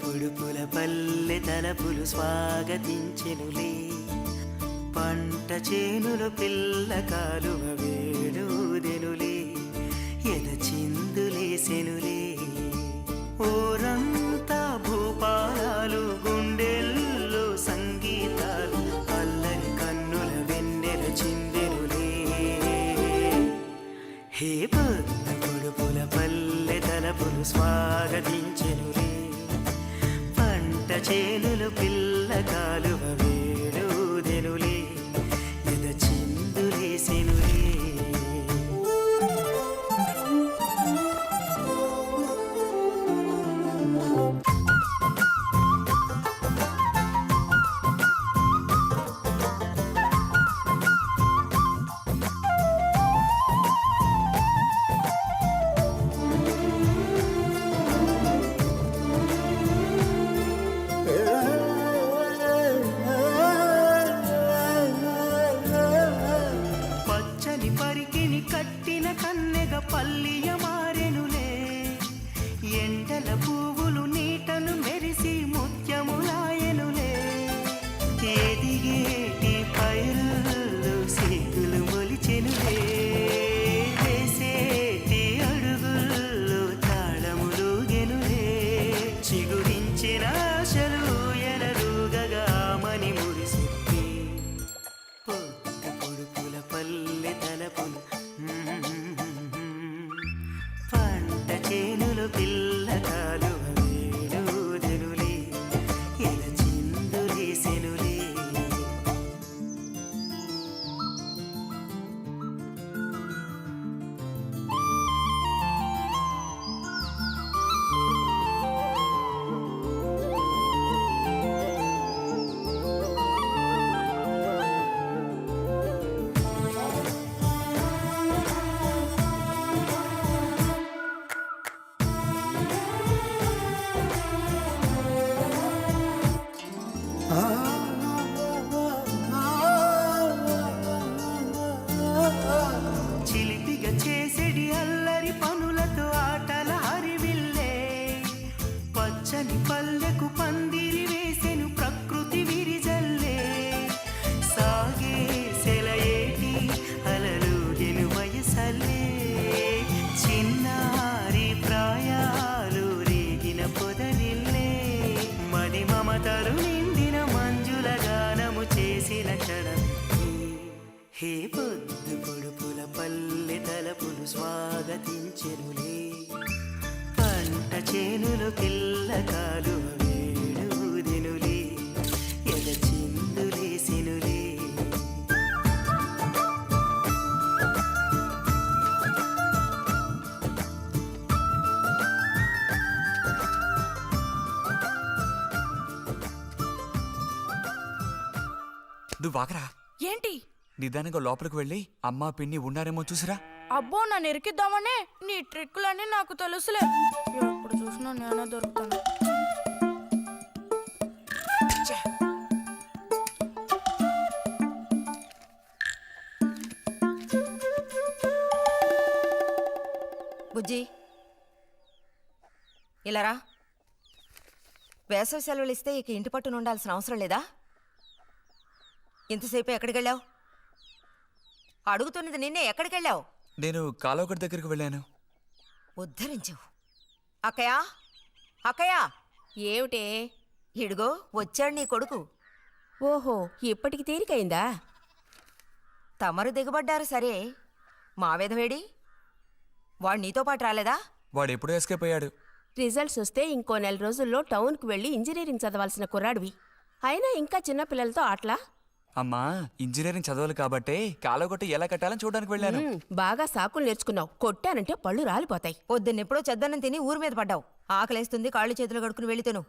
పొడుపుల పల్లె తలపులు స్వాగతించెనులే, పంట చేనులు పిల్ల కాలువ వేడుదెనులే, ఎద చిందులేసెనులే. ఊరంతా భూపాలాలు, గుండెల్లో సంగీతాలు, అల్లని కన్నుల వెన్నెల చిందెనులే. హే పొడుపుల పల్లె తలపులు స్వాగతించెనులే, పంట చేనులు పిల్ల కాలువ వేడుదెనులే, ఎద చిందులేసెనులే. పచ్చని పరికిని కట్టిన కన్నెగ పల్లియ మారెనులే, ఎండల పువ్వులు నీటను మెరిసి ముత్యములాయనులే. ఎదిగేటి పైరుల్లో సిగ్గులు మొలిచెనులే, వేసేటి అడుగుల్లో తాళములుగెనులే. చిగురించిన ఆశలు ఎనరుగగా మని మురిసిప్పి, పొడుపుల పల్లె తలపులు పంట చేనులు పిల్ల కాలువ వేడుదెనులే, ఎద చిందులేసెనులే. చిలిపిగా చేసేడి అల్లరి పనులతో ఆటల హరివిల్లే, పచ్చని పల్లెకు పందిరి వేసెను ప్రకృతి విరిజల్లే. సాగే సెలయేటి అలలుగెను వయసల్లే, చిన్నారి ప్రాయాలు రేగిన పొదరిల్లే. మది మమతలు నిండిన మంజుల గానము చేసిన క్షణం. హే పొడుపుల పల్లె తలపులు స్వాగతించెనులే, పంట చేనులు పిల్ల కాలువ వేడుదెనులే, ఎద చిందులేసెనులే. నువ్వు వాకరా. ఏంటి? నిదానంగా లోపలికి వెళ్ళి అమ్మా పిన్ని ఉన్నారేమో చూసిరా. అబ్బో, నన్ను ఇరికిద్దామనే నీ ట్రిక్కులన్నీ నాకు తెలుసులే. ఎప్పుడు చూసినా నేనే దొరుకుతాను. బుజ్జి, ఇలారా. వేసవి సెలవులు ఇస్తే ఇక ఇంటి పట్టున ఉండాల్సిన అవసరం లేదా? ఇంతసేపు ఎక్కడికెళ్ళావు? అడుగుతున్నది నిన్నే, ఎక్కడికెళ్ళావు? నేను కాలువగడ్డ దగ్గరికి వెళ్ళాను. ఉద్ధరించావు. అక్కయ్యా, అక్కయ్యా. ఏమిటే? ఇడుగో వచ్చాడు నీ కొడుకు. ఓహో, ఇప్పటికి తీరికైందా? తమరు దిగబడ్డారు సరే, మావేధవేడి? వాడు నీతో పాటు రాలేదా? వాడు ఎప్పుడూ ఎస్కేప్ అయ్యాడు. రిజల్ట్స్ వస్తే ఇంకో 4 రోజుల్లో టౌన్కి వెళ్ళి ఇంజనీరింగ్ చదవాల్సిన కుర్రాడివి. అయినా ఇంకా చిన్నపిల్లలతో ఆటలా? అమ్మా ఇంజనీరింగ్ చదవాలి కాబట్టే కాలగొట్టి ఎలా కట్టాలని చూడడానికి వెళ్ళాను. బాగా సాకులు నేర్చుకున్నావు. కొట్టానంటే పళ్ళు రాలిపోతాయి. పొద్దున్నెప్పుడో చెద్దన్నం తిని ఊరి మీద పడ్డావు. ఆకలేస్తుంది, కాళ్ళు చేతులు కడుక్కుని వెళితేను.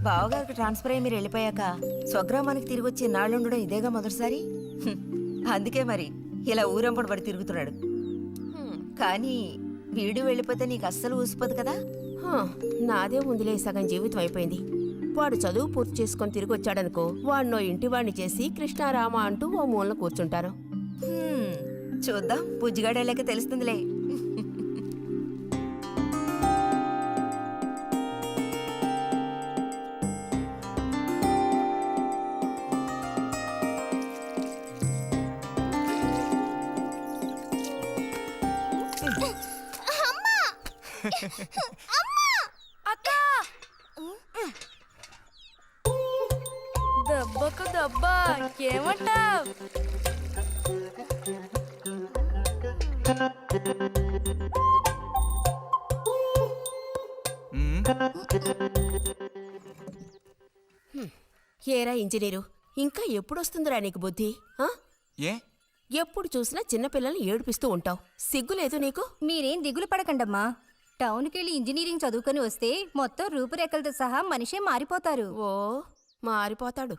బావగారికి ట్రాన్స్ఫర్ అయ్యి మీరు వెళ్ళిపోయాక స్వగ్రామానికి తిరిగి వచ్చి నాళ్ళుండడం ఇదేగా మొదటిసారి. అందుకే మరి ఇలా ఊరంపడి పడి తిరుగుతున్నాడు. కానీ వీడు వెళ్ళిపోతే నీకు అస్సలు ఊసిపోదు కదా. నాదే ముందులే, సగం జీవితం అయిపోయింది. వాడు చదువు పూర్తి చేసుకొని తిరిగి వచ్చాడనుకో, వాడినో ఇంటి వాడిని చేసి కృష్ణారామ అంటూ ఓ మూలన కూర్చుంటాను. చూద్దాం, బుజ్జిగాడేళ్ళకి తెలుస్తుందిలే. అక్క దెబ్బకు దెబ్బ ఏమంటావ్? ఏరా ఇంజనీరు, ఇంకా ఎప్పుడొస్తుందిరా నీకు బుద్ధి? ఆ? ఏ ఎప్పుడు చూసినా చిన్నపిల్లల్ని ఏడిపిస్తూ ఉంటావు. సిగ్గులేదు నీకు? మీరేం దిగులు పడకండమ్మా. టౌన్కెళ్ళి ఇంజనీరింగ్ చదువుకొని వస్తే మొత్తం రూపురేఖలతో సహా మనిషే మారిపోతారు. ఓ మారిపోతాడు.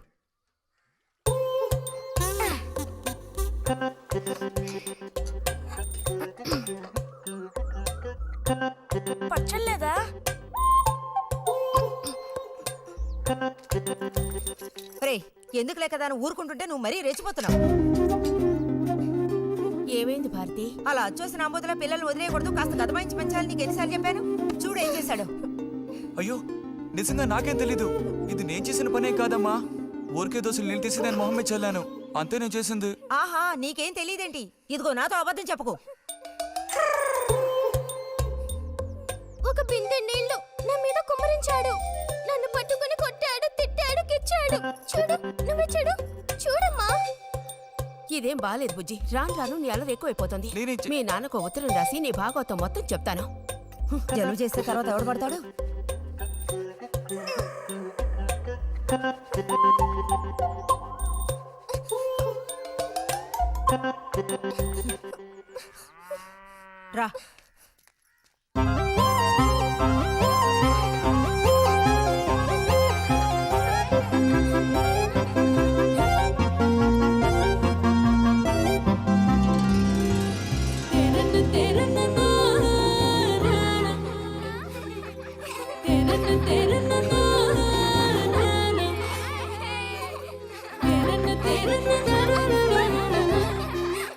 పచ్చలేదా? రే, ఎందుకు లేక దాన్ని ఊరుకుంటుంటే నువ్వు మరీ రెచ్చిపోతున్నావు. ఏమైంది భారతి? అలా వచ్చేసిన అంబోతుల పిల్లలు వదిలేయకూడదు, కాస్త గదమాయించి పెంచాలని నీకు ఎన్నిసార్లు చెప్పాను. చూడు ఏం చేశాడు. అయ్యో నిజంగా నాకేం తెలీదు. ఇది నేను చేసిన పనేం కాదమ్మా. ఊరికే దోశలు నీళ్ళు తీసి నేను మొహమ్మే చల్లాను, అంతే నేను చేసింది. ఆహా, నీకేం తెలియదేంటి? ఇదిగో నాతో అబద్ధం చెప్పకు. ఒక బిందె నీళ్లు నా మీద కుమ్మరించాడు. నన్ను పట్టుకుని కొట్టాడు, తిట్టాడు, కిచ్చాడు. చూడు, నువ్వే చూడు, చూడమ్మా. ఇదేం బాలేదు బుజ్జి. రాను రాను నీ అల్లరి ఎక్కువైపోతుంది. నేనేం చే- మీ నాన్నకు ఉత్తరం రాసి నీ భాగవతం మొత్తం చెప్తాను. జలుబు చేస్తే తర్వాత ఎవడు పడతాడు? రా.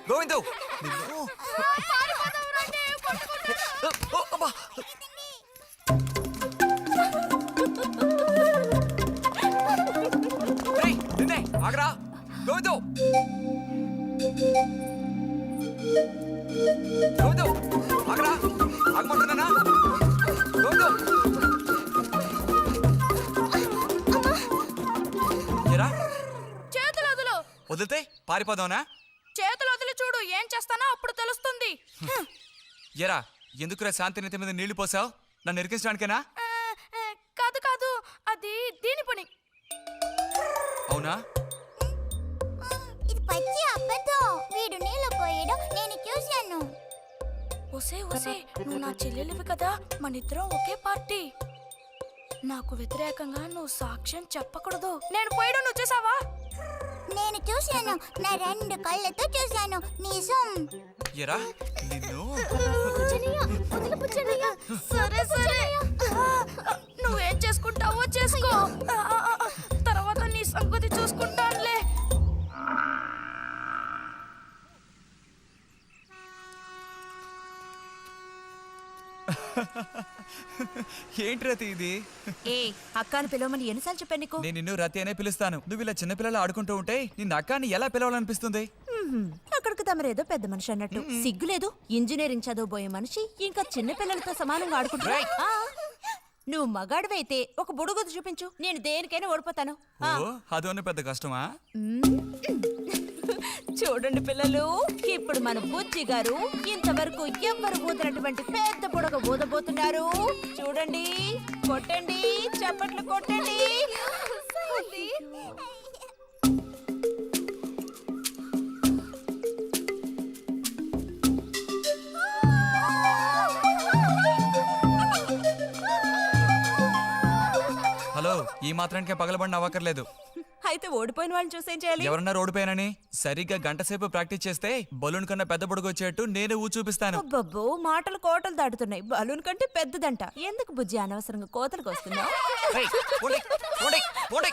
గోవిందు నిన్ను- ఓ, అబ్బా. రేయ్, నిన్నే, ఆగరా. గోవిందు గోవిందు ఆగరా, ఆగమంటున్నానా? గోవిందు ఏరా, చేతులు వదులు. వదిలితే పారిపోదావునా? చేతులు వదిలి చూడు, ఏం చేస్తానో అప్పుడు తెలుస్తుంది. ఎరా, ఎందుకురా శాంతినిత మీద నీళ్లు పోసావు? నన్ను ఇరికించడానికేనా? కాదు కాదు, అది దీని పని. అవునా? ఇది పచ్చి అబద్ధం. వీడు నీళ్లు పోయడం నేను చూశాను. ఒసే ఒసే, నువ్వు నా చెల్లెలివి కదా, మనిద్దరం ఒకే పార్టీ. నాకు వ్యతిరేకంగా నువ్వు సాక్ష్యం చెప్పకూడదు. నేను పోయడం నువ్వు చేసావా? నేను చూశాను, నా 2 కళ్ళతో చూశాను. నిజం. ఎరా నిన్ను సరే సరే, నువ్వేం చేసుకుంటావో చేసుకో. తర్వాత నీ సంగతి చూసుకుంటానులే. ఏంటి రతి ఇది? ఏ అక్కాని పిలవమని ఎన్నిసార్లు చెప్పాను నీకు? నేను నిన్ను రతి అనే పిలుస్తాను. నువ్వు ఇలా చిన్నపిల్లలు ఆడుకుంటూ ఉంటే నిన్న అక్కాని ఎలా పిలవాలనిపిస్తుంది? అక్కడికి తమరేదో పెద్ద మనిషి అన్నట్టు. సిగ్గులేదు? ఇంజనీరింగ్ చదవబోయే మనిషి ఇంకా చిన్న పిల్లలతో సమానంగా ఆడుకుంటా. నువ్వు మగాడివైతే ఒక బుడుగుద్దు చూపించు, నేను దేనికైనా ఓడిపోతాను. ఓ, అదోనే పెద్ద కష్టమా? చూడండి పిల్లలు, ఇప్పుడు మన బుజ్జి గారు ఇంతవరకు ఎవ్వరు ఊదినటువంటి పెద్ద బుడగ ఊదబోతున్నారు. చూడండి, కొట్టండి, చప్పట్లు కొట్టండి. హలో ఈ మాత్రానికే పగలబడిన అవ్వకర్లేదు. అయితే ఓడిపోయిన వాళ్ళని చూసేం చేయాలి? ఎవరన్నా రోడ్డుపైనని సరిగ్గా గంట సేపు ప్రాక్టీస్ చేస్తే బలూన్ కన్నా పెద్ద పొడుగు వచ్చేట్టు నేనే ఊ చూపిస్తాను. అబ్బబ్బో, మాటలు కోటలు దాటుతున్నాయి. బలూన్ కంటే పెద్దదంట. ఎందుకు బుజ్జి అనవసరంగా కోతలకు వస్తున్నావు? ఏయ్, పోండి, పోండి, పోండి.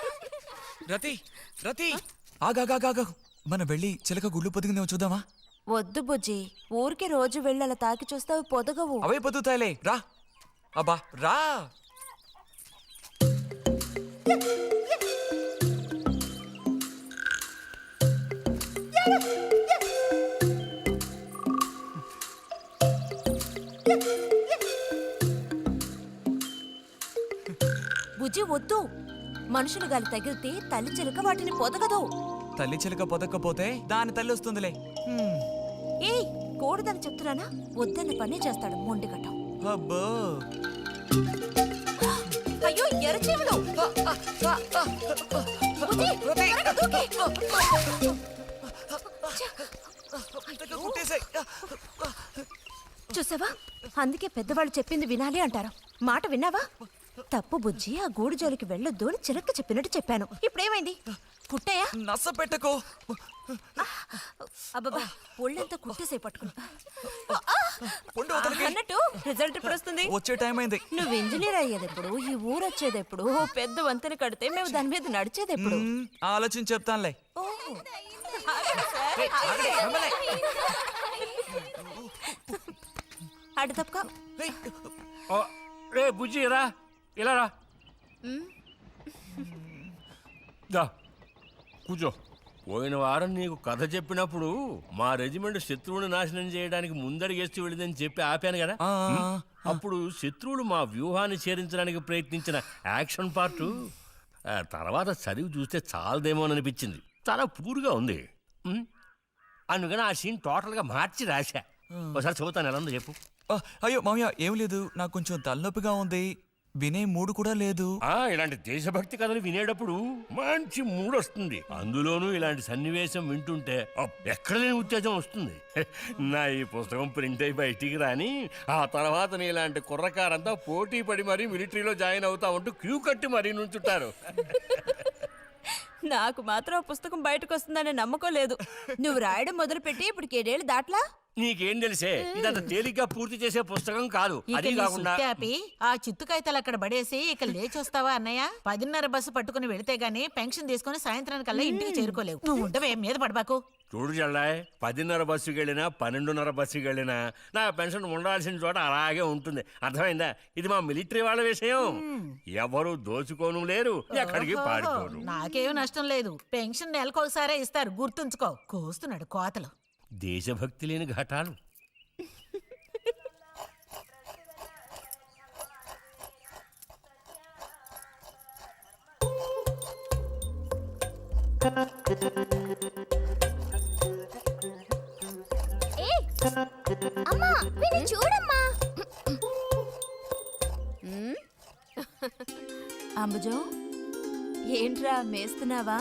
రతి రతి ఆగాగాగా మనం వెళ్ళి చిలక గుళ్ళు పొదిగిందేమో చూద్దామా? వద్దు బుజ్జి, ఊరికి రోజు వెళ్ళి అలా తాకి చూస్తావు పొదగవు. అవే పొద్దుతాయిలే, రా. అబ్బా రా. బుజ్జి వద్దు, మనుషులు గాలి తగిలితే తల్లి చిలుక వాటిని పొదగదు. తల్లి చిలక పొదక్కపోతే దాని తల్లి వస్తుందిలే. ఏయ్, కూడదని చెప్తున్నానా? వద్దన్న పని చేస్తాడు మొండిగట్టం. అబ్బో అయ్యో ఎర్రచీమలు! బుజ్జి, త్వరగా దూకి. చూసావా, అందుకే పెద్దవాళ్ళు చెప్పింది వినాలి అంటారు. మాట విన్నావా? తప్పు బుజ్జి, ఆ గూడు జోలికి వెళ్ళొద్దు అని చిలక చెప్పినట్టు చెప్పాను. ఇప్పుడేమైంది? కుట్టాయా? నస పెట్టకో. అబ్బబ్బా, ఒళ్ళంతా కుట్టేసే పట్టుకున్నా. పొండు అవతలికి. అన్నట్టు రిజల్ట్ ఇప్పుడు వస్తుంది. వచ్చే టైం అయింది. నువ్వు ఇంజనీర్ అయ్యేది ఎప్పుడు? ఈ ఊరు వచ్చేది ఎప్పుడు? ఓ పెద్ద వంతెన కడితే మేము దాని మీద నడిచేది ఎప్పుడు? ఆలోచించి చెప్తానులే. ఓహో. అటు తప్పక. రే బుజ్జి రా, ఇలా రా. దా కూర్చో. పోయిన వారం నీకు కథ చెప్పినప్పుడు మా రెజిమెంట్ శత్రువుని నాశనం చేయడానికి ముందడిగేస్తూ వెళ్ళిందని చెప్పి ఆపాను కదా. అప్పుడు శత్రువులు మా వ్యూహాన్ని చేరించడానికి ప్రయత్నించిన యాక్షన్ పార్టు తర్వాత చదివి చూస్తే చాలదేమోననిపించింది. చాలా పూర్గా ఉంది. అందుకని ఆ సీన్ టోటల్గా మార్చి రాశా. ఒకసారి చదువుతాను, ఎలా ఉందో చెప్పు. అయ్యో మామయ్య, ఏం లేదు, నాకు కొంచెం తలనొప్పిగా ఉంది. వినే మూడు కూడా లేదు. ఇలాంటి దేశభక్తి కథలు వినేటప్పుడు మంచి మూడ్ వస్తుంది. అందులోనూ ఇలాంటి సన్నివేశం వింటుంటే ఎక్కడ లేని ఉత్తేజం వస్తుంది. నా ఈ పుస్తకం ప్రింట్ అయి బయటికి రాని ఆ తర్వాత నీ ఇలాంటి కుర్రకారంతా పోటీ పడి మరీ మిలిటరీలో జాయిన్ అవుతా ఉంటూ క్యూ కట్టి మరీ నుంచుంటారు. నాకు మాత్రం ఆ పుస్తకం బయటకు వస్తుందనే నమ్మకం లేదు. నువ్వు రాయడం మొదలుపెట్టి ఇప్పుడు 7 ఏళ్ళు దాట్లా. నీకేం తెలిసే, ఇదంత తేలిగ్గా పూర్తి చేసే పుస్తకం కాదు. అది కాకుండా ఆ చిత్తుకాయతలు అక్కడ పడేసి ఇక లేచొస్తావా అన్నయ్య? 10:30 బస్సు పట్టుకుని వెళితే గానీ పెన్షన్ తీసుకుని సాయంత్రానికల్లా ఇంటికి చేరుకోలేవు. నువ్వు ఉండవే, మీద పడబాకు. చూడు జల్లాయ్, 10:30 బస్సుకి వెళ్ళినా 12:30 బస్సుకి వెళ్ళినా నా పెన్షన్ ఉండాల్సిన చోట అలాగే ఉంటుంది. అర్థమైందా? ఇది మా మిలిటరీ వాళ్ళ విషయం. ఎవరు దోచుకోను లేరు, ఎక్కడికి పారిపోరు. నాకేం నష్టం లేదు. పెన్షన్ నెలకొకసారే ఇస్తారు, గుర్తుంచుకో. కోస్తున్నాడు కోతలు. దేశభక్తి లేని ఘటాలు. అమ్మా, వీడిని చూడమ్మా. అంబుజం, ఏంట్రా మేస్తున్నావా?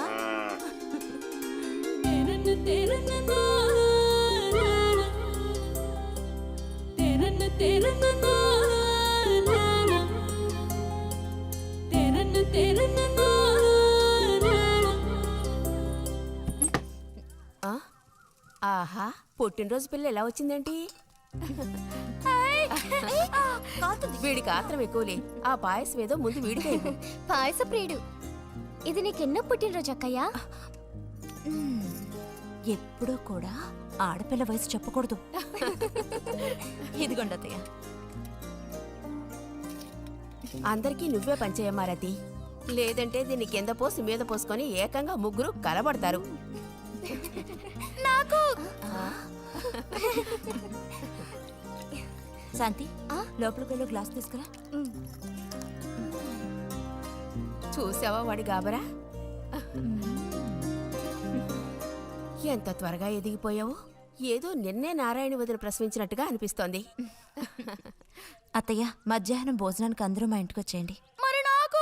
ఆహా, పుట్టినరోజు పిల్ల ఎలా వచ్చిందేంటి? వీడికి ఆత్రం ఎక్కువలే. ఆ పాయసం ఏదో ముందు వీడికే ఇవ్వు. పాయస ప్రియుడు. ఇది నీకెన్నో పుట్టినరోజు అక్కయ్యా? ఎప్పుడూ కూడా ఆడపిల్ల వయసు చెప్పకూడదు. ఇదిగోండి అత్తయ్య. అందరికీ నువ్వే పంచేయమ్మా రతి. లేదంటే దీన్ని కింద పోసి మీద పోసుకొని ఏకంగా ముగ్గురు కలబడతారు. నాకు శాంతి, లోపలికి వెళ్ళి గ్లాస్ తీసుకురా. చూసావా వాడి గాబరా? ఎంత త్వరగా ఎదిగిపోయావు. ఏదో నిన్నే నారాయణ వదిన ప్రసవించినట్టుగా అనిపిస్తోంది. అత్తయ్య, మధ్యాహ్నం భోజనానికి అందరూ మా ఇంటికి వచ్చేయండి. మరి నాకు?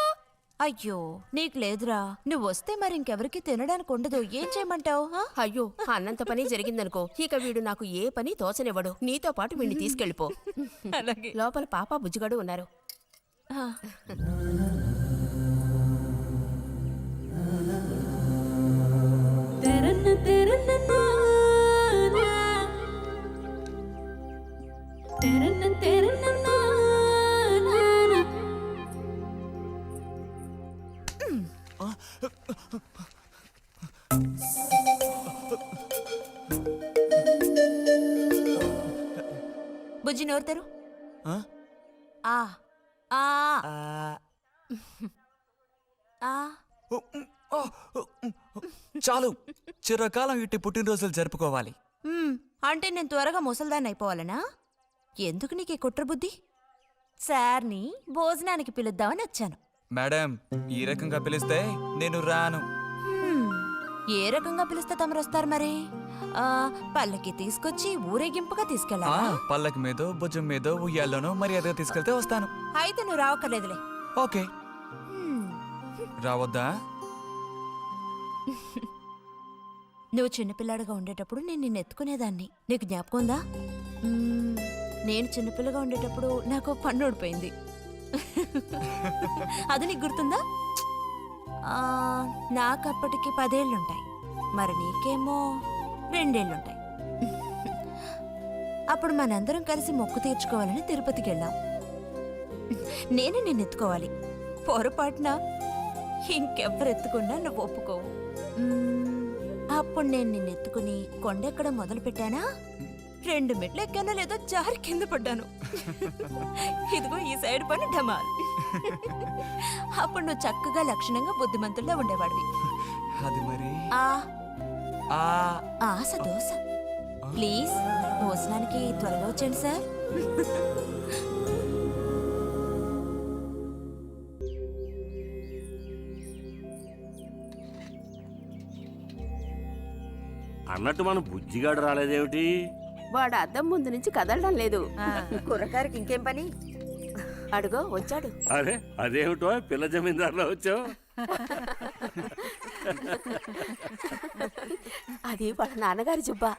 అయ్యో, నీకు లేదురా. నువ్వు వస్తే మరి ఇంకెవరికి తినడానికి ఉండదు. ఏం చేయమంటావు? అయ్యో, అన్నంత పని జరిగిందనుకో, ఇక వీడు నాకు ఏ పని తోచనివ్వడు. నీతో పాటు వీడిని తీసుకెళ్ళిపో. లోపల పాప బుజ్జిగాడు ఉన్నారు. బుజ్జి నోరుతారు. ఆ? ఆ ఆ ఆ చాలు, చిరకాలం ఇట్టి పుట్టినరోజులు జరుపుకోవాలి. అంటే నేను త్వరగా ముసల్దాన్ని అయిపోవాలనా? ఎందుకు నీకు ఈ కుట్ర బుద్ధి? సార్ని భోజనానికి పిలుద్దామని వచ్చాను. మేడం, ఈ రకంగా పిలిస్తే నేను రాను. ఏ రకంగా పిలిస్తే తమరు వస్తారు మరి? పల్లకి తీసుకొచ్చి ఊరేగింపుగా ఆ, తీసుకెళ్ళాలా? పల్లకి మీదో భుజం మీదో ఉయ్యాల్లోనో మర్యాదగా తీసుకెళ్తే వస్తాను. అయితే నువ్వు రావక్కర్లేదులే. ఓకే, రావద్దా? నువ్వు చిన్నపిల్లాడిగా ఉండేటప్పుడు నేను నిన్ను ఎత్తుకునేదాన్ని. నీకు జ్ఞాపకం ఉందా? నేను చిన్నపిల్లగా ఉండేటప్పుడు నాకు పన్ను ఊడిపోయింది. అది నీకు గుర్తుందా? నాకు అప్పటికి 10 ఏళ్ళుంటాయి. మరి నీకేమో 2 ఏళ్ళుంటాయి. అప్పుడు మనందరం కలిసి మొక్కు తీర్చుకోవాలని తిరుపతికి వెళ్ళాం. నేనే నిన్ను ఎత్తుకోవాలి. పొరపాటున ఇంకెవ్వరు ఎత్తుకున్నా నువ్వు ఒప్పుకోవు. అప్పుడు నేను నిన్ను ఎత్తుకుని కొండెక్కడం మొదలు పెట్టానా, 2 మెట్లు ఎక్కానో లేదో జారి కింద పడ్డాను. ఇదిగో ఈ సైడ్ పని ఢమాల్. అప్పుడు నువ్వు చక్కగా లక్షణంగా బుద్ధిమంతుల్లో ఉండేవాడివి. అది మరి ఆ ఆ ఆశ దోశ. ప్లీజ్ భోజనానికి త్వరగా వచ్చేయండి సార్. అన్నట్టు మన బుజ్జిగాడు రాలేదేమిటి? వాడు అద్దం ముందు నుంచి కదలడం లేదు. కుర్రకారికి ఇంకేం పని? అడుగో వచ్చాడు. అరే అదేమిటో పిల్ల జమీందారులో వచ్చావు. అది వాళ్ళ నాన్నగారి జుబ్బా.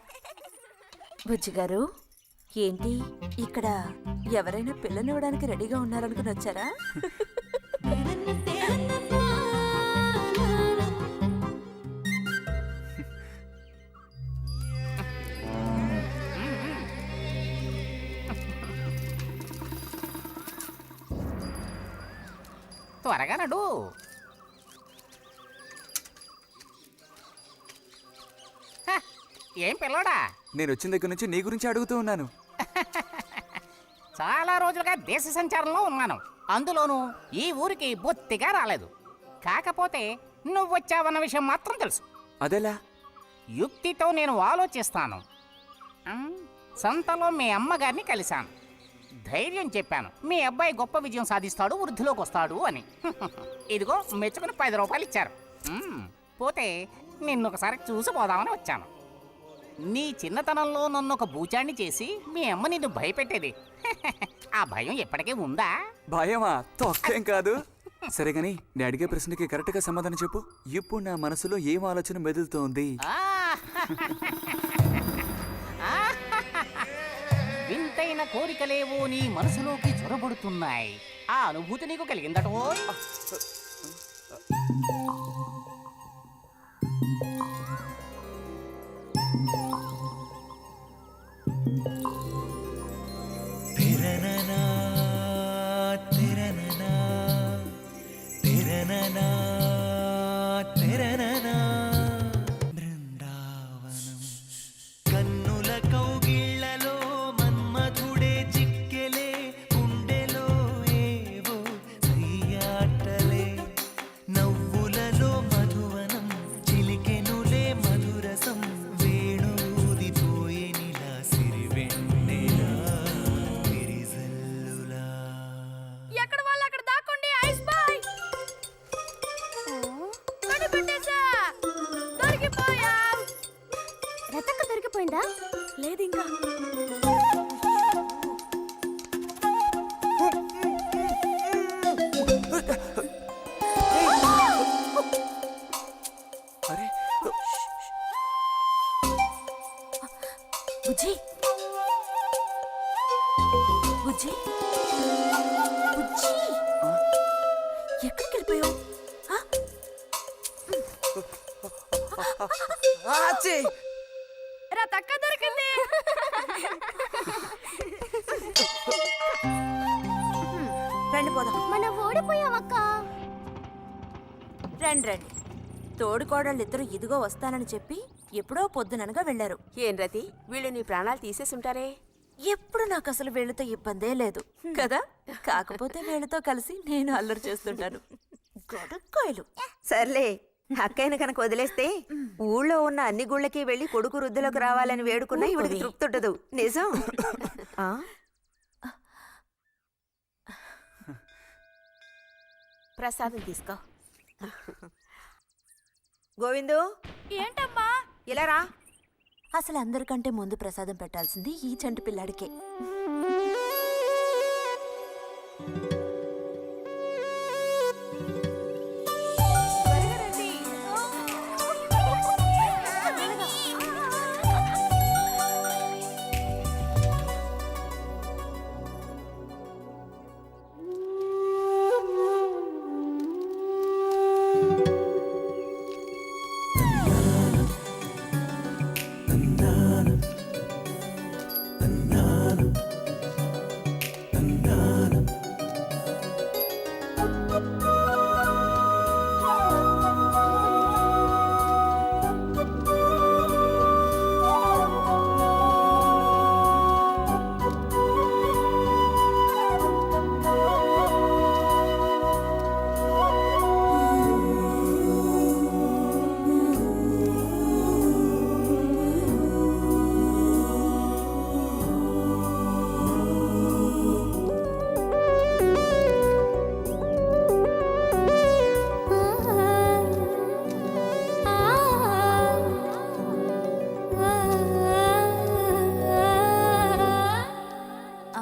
బుజ్జిగారు, ఏంటి ఇక్కడ ఎవరైనా పిల్లనివ్వడానికి రెడీగా ఉన్నారనుకుని వచ్చారా? త్వరగా నడు. హ, ఏం పిల్లోడా, నేను వచ్చిన దగ్గర నుంచి నీ గురించి అడుగుతూ ఉన్నాను. చాలా రోజులుగా దేశ సంచారంలో ఉన్నాను. అందులోనూ ఈ ఊరికి బొత్తిగా రాలేదు. కాకపోతే నువ్వు వచ్చావన్న విషయం మాత్రం తెలుసు. అదెలా? యుక్తితో నేను ఆలోచిస్తాను. సంతలో మీ అమ్మగారిని కలిశాను. ధైర్యం చెప్పాను, మీ అబ్బాయి గొప్ప విజయం సాధిస్తాడు, వృద్ధిలోకి వస్తాడు అని. ఇదిగో మెచ్చుకుని 10 రూపాయలు ఇచ్చారు. పోతే నిన్నొకసారి చూసిపోదామని వచ్చాను. నీ చిన్నతనంలో నన్ను ఒక బూచాన్ని చేసి మీ అమ్మ నిన్ను భయపెట్టేది. ఆ భయం ఎప్పటికీ ఉందా? భయమా? తొక్కేం కాదు. సరే గాని నేను అడిగే ప్రశ్నకి కరెక్ట్ గా సమాధానం చెప్పు. ఇప్పుడు నా మనసులో ఏం ఆలోచన మెదులుతోంది? వింతైన కోరికలేవో నీ మనసులోకి చొరబడుతున్నాయి. ఆ అనుభూతి నీకు కలిగిందటో? తిరననా తిరననా తిరననా తిరననా బృందావనం కన్నుల కౌగిళ్లలో మన్మధుడే చిక్కెలే గుండెలో ఏవో సయ్యాటలే నవ్వులలో మధువనం చిలికెనులే మధురసం వేణుదిపోయేనిలా సిరివెన్నెలా విరిజల్లులా. ఎక్కడ వాళ్ళు అక్కడ దాక్కోండి. Ice boy కనిపెట్టేశా. దొరికిపోయా. రతక్క దొరికిపోయిందా? లేదు ఇంకా. అరే బుజ్జి బుజ్జి బుజ్జి ఎక్కడికి వెళ్ళిపోయావు? ఆచే వెళ్ళిపోయావక్క. రండి రండి. తోడుకోడళ్ళిద్దరూ ఇదిగో వస్తానని చెప్పి ఎప్పుడో పొద్దుననగా వెళ్ళారు. ఏం రతి, వీళ్ళు నీ ప్రాణాలు తీసేసుంటారే. ఎప్పుడు నాకు అసలు వీళ్ళతో ఇబ్బందే లేదు కదా. కాకపోతే వీళ్ళతో కలిసి నేను అల్లరి చేస్తుంటాను. గొడక్కాయలు. సర్లే, అక్కయ్యను కనుక వదిలేస్తే ఊళ్ళో ఉన్న అన్ని గుళ్ళకి వెళ్ళి కొడుకు వృద్ధిలోకి రావాలని వేడుకున్నా ఇవిడికి తృప్తి ఉండదు. నిజం. ఆ? ప్రసాదం తీసుకో. గోవిందు, ఏంటమ్మా? ఇలా రా. అసలు అందరికంటే ముందు ప్రసాదం పెట్టాల్సింది ఈ చంటి పిల్లాడికే.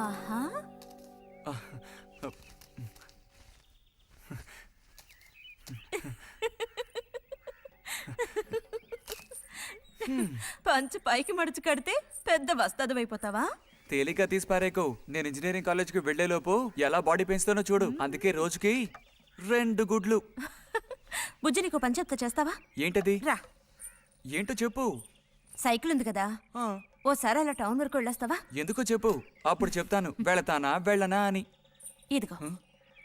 ఆహా, పంచు పైకి మడుచు కడితే పెద్ద వస్తాదమైపోతావా? తేలిగ్గా తీసి పారేకో. నేను ఇంజనీరింగ్ కాలేజ్కి వెళ్లేలోపు ఎలా బాడీ పెంచుతానో చూడు. అందుకే రోజుకి 2 గుడ్లు. బుజ్జి, నీకు పని చెప్తా, చేస్తావా? ఏంటది? రా. ఏంటో చెప్పు. సైకిల్ ఉంది కదా, ఆ, ఓసారి అలా టౌన్ వరకు వెళ్ళొస్తావా? ఎందుకో చెప్పు, అప్పుడు చెప్తాను వెళతానా వెళ్ళనా అని. ఇదిగో.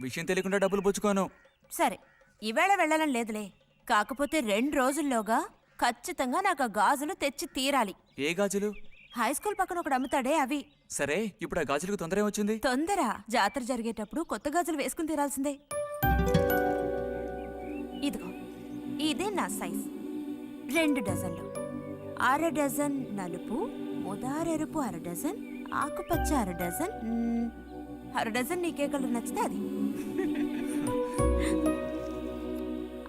విషయం తెలియకుండా డబ్బులు పుచ్చుకోను. సరే, ఈవేళ వెళ్ళాలని లేదులే. కాకపోతే 2 రోజుల్లోగా ఖచ్చితంగా నాకు ఆ గాజులు తెచ్చి తీరాలి. ఏ గాజులు? హై స్కూల్ పక్కన ఒకడు అమ్ముతాడే అవి. సరే, ఇప్పుడు ఆ గాజులకు తొందర ఏమొచ్చింది? తొందర జాతర జరిగేటప్పుడు కొత్త గాజులు వేసుకుని తీరాల్సిందే. ఇదిగో, ఇదే నా సైజ్. 2 డజన్లు. 1/2 డజన్ నలుపు, ముదారెరుపు 1/2 డజన్, ఆకుపచ్చ 1/2 డజన్. 1/2 డజన్ నీకే కలర్ నచ్చితే అది.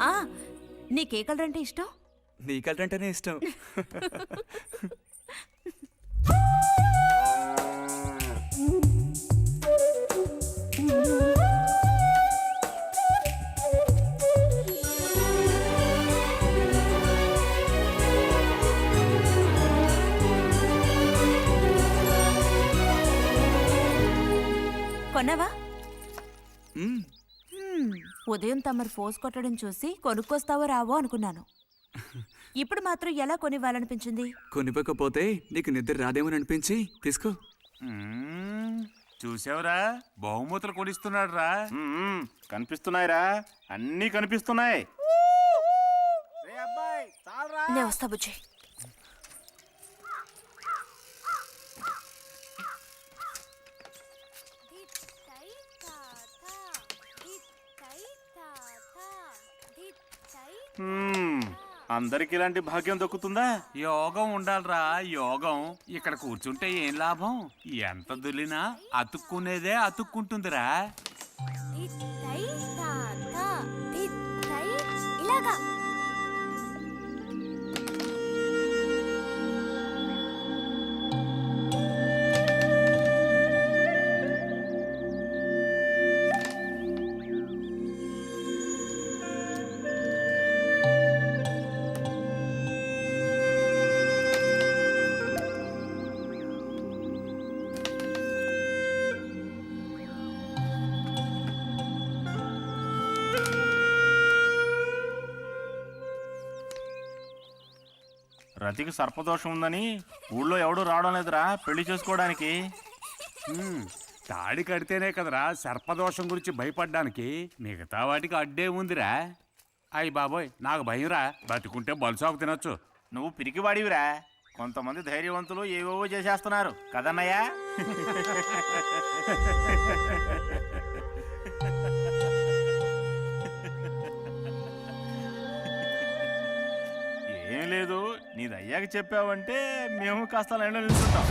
ఆ, నీకే కలర్ అంటే ఇష్టం? నీ కలర్ అంటేనే ఇష్టం. కొన్నావా? మ్మ్. ఉదయం తమరు ఫోర్స్ కొట్టడం చూసి కొనుక్కొస్తావో రావో అనుకున్నాను. ఇప్పుడు మాత్రం ఎలా కొనివ్వాలనిపించింది? కొనిపోకపోతే నీకు నిద్ర రాదేమని అనిపించి తీసుకో. చూసావురా, బహుమతులు కొనిస్తున్నాడు రా. కనిపిస్తున్నాయిరా, అన్నీ కనిపిస్తున్నాయి. నేను వస్తా బుజ్జి. అందరికి ఇలాంటి భాగ్యం దక్కుతుందా? యోగం ఉండాలిరా, యోగం. ఇక్కడ కూర్చుంటే ఏం లాభం? ఎంత దులినా అతుక్కునేదే అతుక్కుంటుందిరా. ఇలాగా రతికి సర్పదోషం ఉందని ఊళ్ళో ఎవడూ రావడం లేదురా పెళ్లి చేసుకోవడానికి. తాడి కడితేనే కదరా సర్పదోషం గురించి భయపడ్డానికి. మిగతా వాటికి అడ్డే ఉందిరా. అయ్యి బాబోయ్, నాకు భయంరా. బతుకుంటే బలుసాకు తినొచ్చు. నువ్వు పిరికివాడివిరా. కొంతమంది ధైర్యవంతులు ఏవేవో చేసేస్తున్నారు కదన్నయ్యా. ఏం లేదు, నీది అయ్యాక చెప్పావంటే మేము కాస్త లైన్లో నిల్చుంటాం.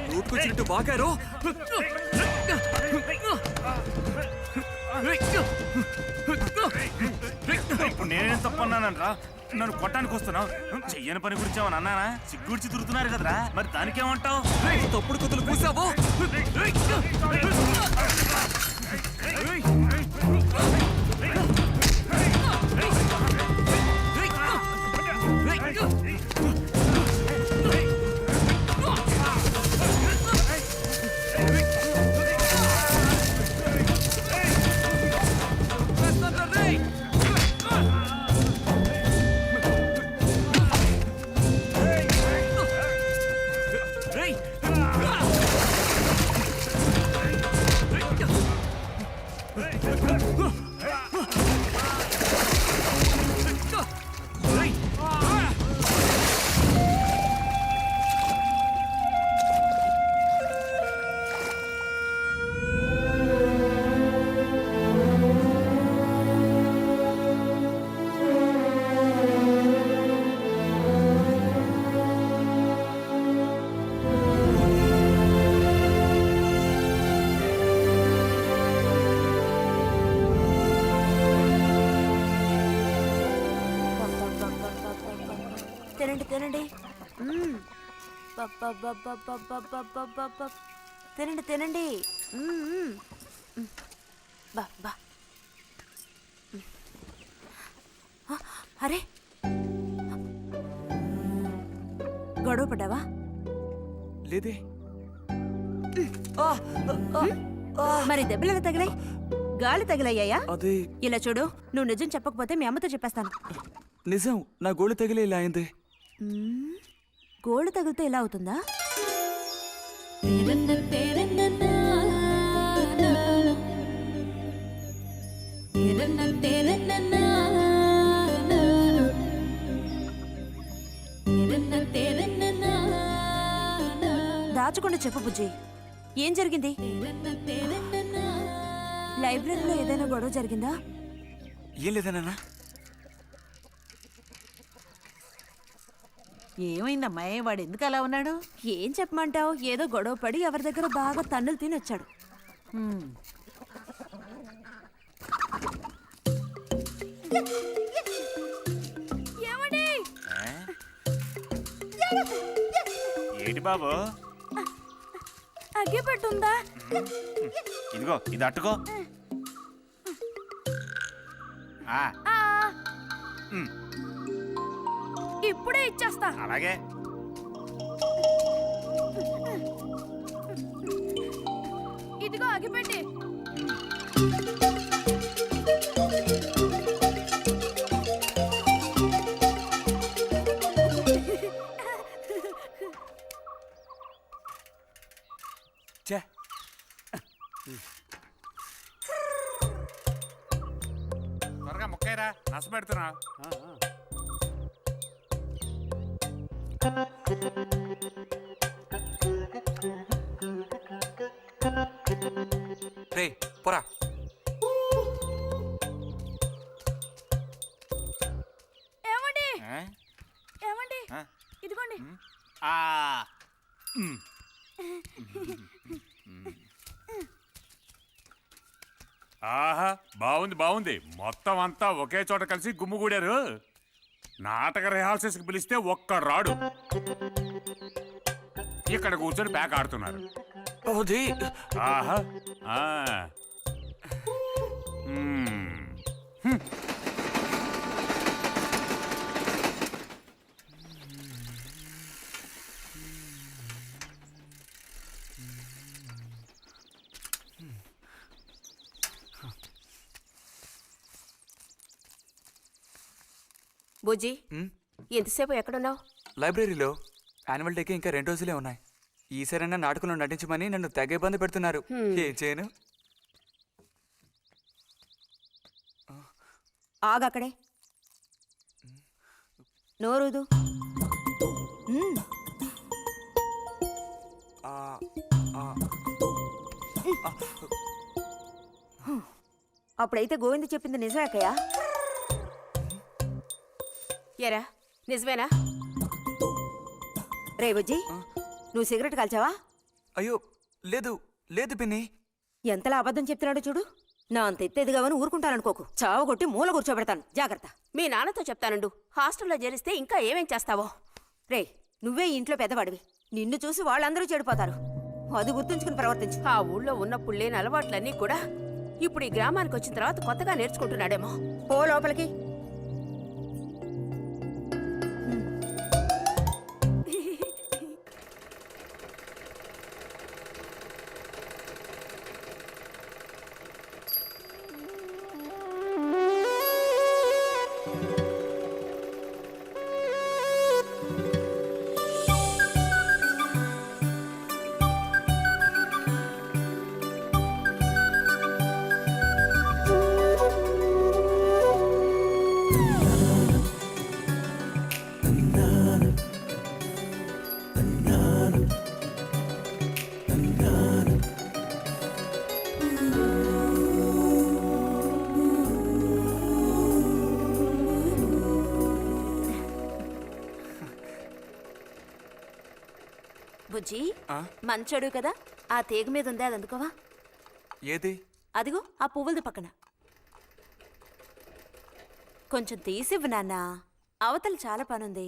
నోటుకొచ్చినట్టు బాగారు. ఇప్పుడు నేనేం తప్పన్నానరా? నన్ను కొట్టడానికి వస్తున్నావు. చెయ్యని పని గురించి ఏమన్నా అన్నానా? సిగ్గుడిచి తిరుగుతున్నారు కదరా, మరి దానికేమంటావు? తప్పుడు కుతులు పూసావు. తినండి తినండి. తినండి తినండి. బా అరే, గొడవ పడ్డావా? లేదే. మరి దెబ్బలు ఎలా తగిలాయి? గాలి తగిలయ్యాయా? అదే ఇలా చూడు, నువ్వు నిజం చెప్పకపోతే మీ అమ్మతో చెప్పేస్తాను. నిజం, నా గోళ్ళు తగిలే ఇలా అయింది. గోళ్ళు తగిలితే ఇలా అవుతుందా? దాచకుండా చెప్పు బుజ్జి, ఏం జరిగింది? లైబ్రరీలో ఏదైనా గొడవ జరిగిందా? ఏం లేదన్నా. ఏమైందమ్మా, వాడు ఎందుకు అలా ఉన్నాడు? ఏం చెప్పమంటావు, ఏదో గొడవ పడి ఎవరి దగ్గర బాగా తన్నులు తిని వచ్చాడు. ఏంటి బాబు? అగ్గిపెట్టుందా? ఇదిగో ఇది అట్టుకో. ఇప్పుడే ఇచ్చేస్తా. అలాగే. ఇదిగో అగ్గిపెట్టి. త్వరగా ముక్కైరా, నస పెడుతున్నా. రే పోరా. ఏమండి ఏమండి, ఇదిగోండి. ఆహా, బాగుంది బాగుంది. మొత్తం అంతా ఒకే చోట కలిసి గుమ్ముగూడారు. నాటక రిహార్సల్స్కి పిలిస్తే ఒక్కడు రాడు. ఇక్కడ కూర్చొని ప్యాక్ ఆడుతున్నారు. ఆహా. బుజ్జి, ఎంతసేపు ఎక్కడున్నావు? లైబ్రరీలో. యాన్యువల్ డేకి ఇంకా 2 రోజులే ఉన్నాయి. ఈసారైనా నాటకంలో నటించమని నన్ను తెగ ఇబ్బంది పెడుతున్నారు. ఏం చేయను? ఆగక్కడే. నోరుదు. అప్పుడైతే గోవింద చెప్పింది నిజమే అక్కయ్య. ఎరా నిజమేనా? రే బుజ్జి, నువ్వు సిగరెట్ కాల్చావా? అయ్యో లేదు లేదు పిన్ని. ఎంతలా అబద్ధం చెప్తున్నాడో చూడు. నా అంత ఎత్తేదిగావని ఊరుకుంటాననుకోకు. చావగొట్టి మూల కూర్చోబెడతాను. జాగ్రత్త. మీ నాన్నతో చెప్తానుండు. హాస్టల్లో చేరిస్తే ఇంకా ఏమేం చేస్తావో. రే, నువ్వే ఇంట్లో పెద్దవాడివి. నిన్ను చూసి వాళ్ళందరూ చెడిపోతారు. అది గుర్తుంచుకుని ప్రవర్తించు. ఆ ఊళ్ళో ఉన్నప్పుడు లేని అలవాట్లన్నీ కూడా ఇప్పుడు ఈ గ్రామానికి వచ్చిన తర్వాత కొత్తగా నేర్చుకుంటున్నాడేమో. పో లోపలికి. బుజ్జి, మంచోడు కదా, ఆ తీగ మీద ఉందే అది అందుకోవా? ఏది? అదిగో ఆ పువ్వులది పక్కన. కొంచెం తీసివ్వు నాన్న, అవతల చాలా పనుంది.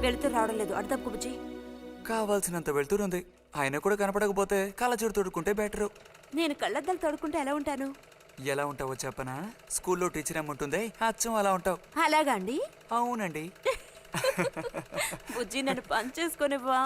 వెళుతూ రావడం లేదు, అర్థం బుజ్జి. కావాల్సినంత వెళ్తురుంది. ఆయన కూడా కనపడకపోతే కళ్ళజోడు తొడుక్కుంటే బెటరు. నేను కళ్ళద్దాలు తోడుకుంటే ఎలా ఉంటాను? ఎలా ఉంటావో చెప్పనా? స్కూల్లో టీచర్ ఏముంటుంది, అచ్చం అలా ఉంటావు. అలాగా అండి? అవునండి. బుజ్జి, నన్ను పని చేసుకొనివ్వా?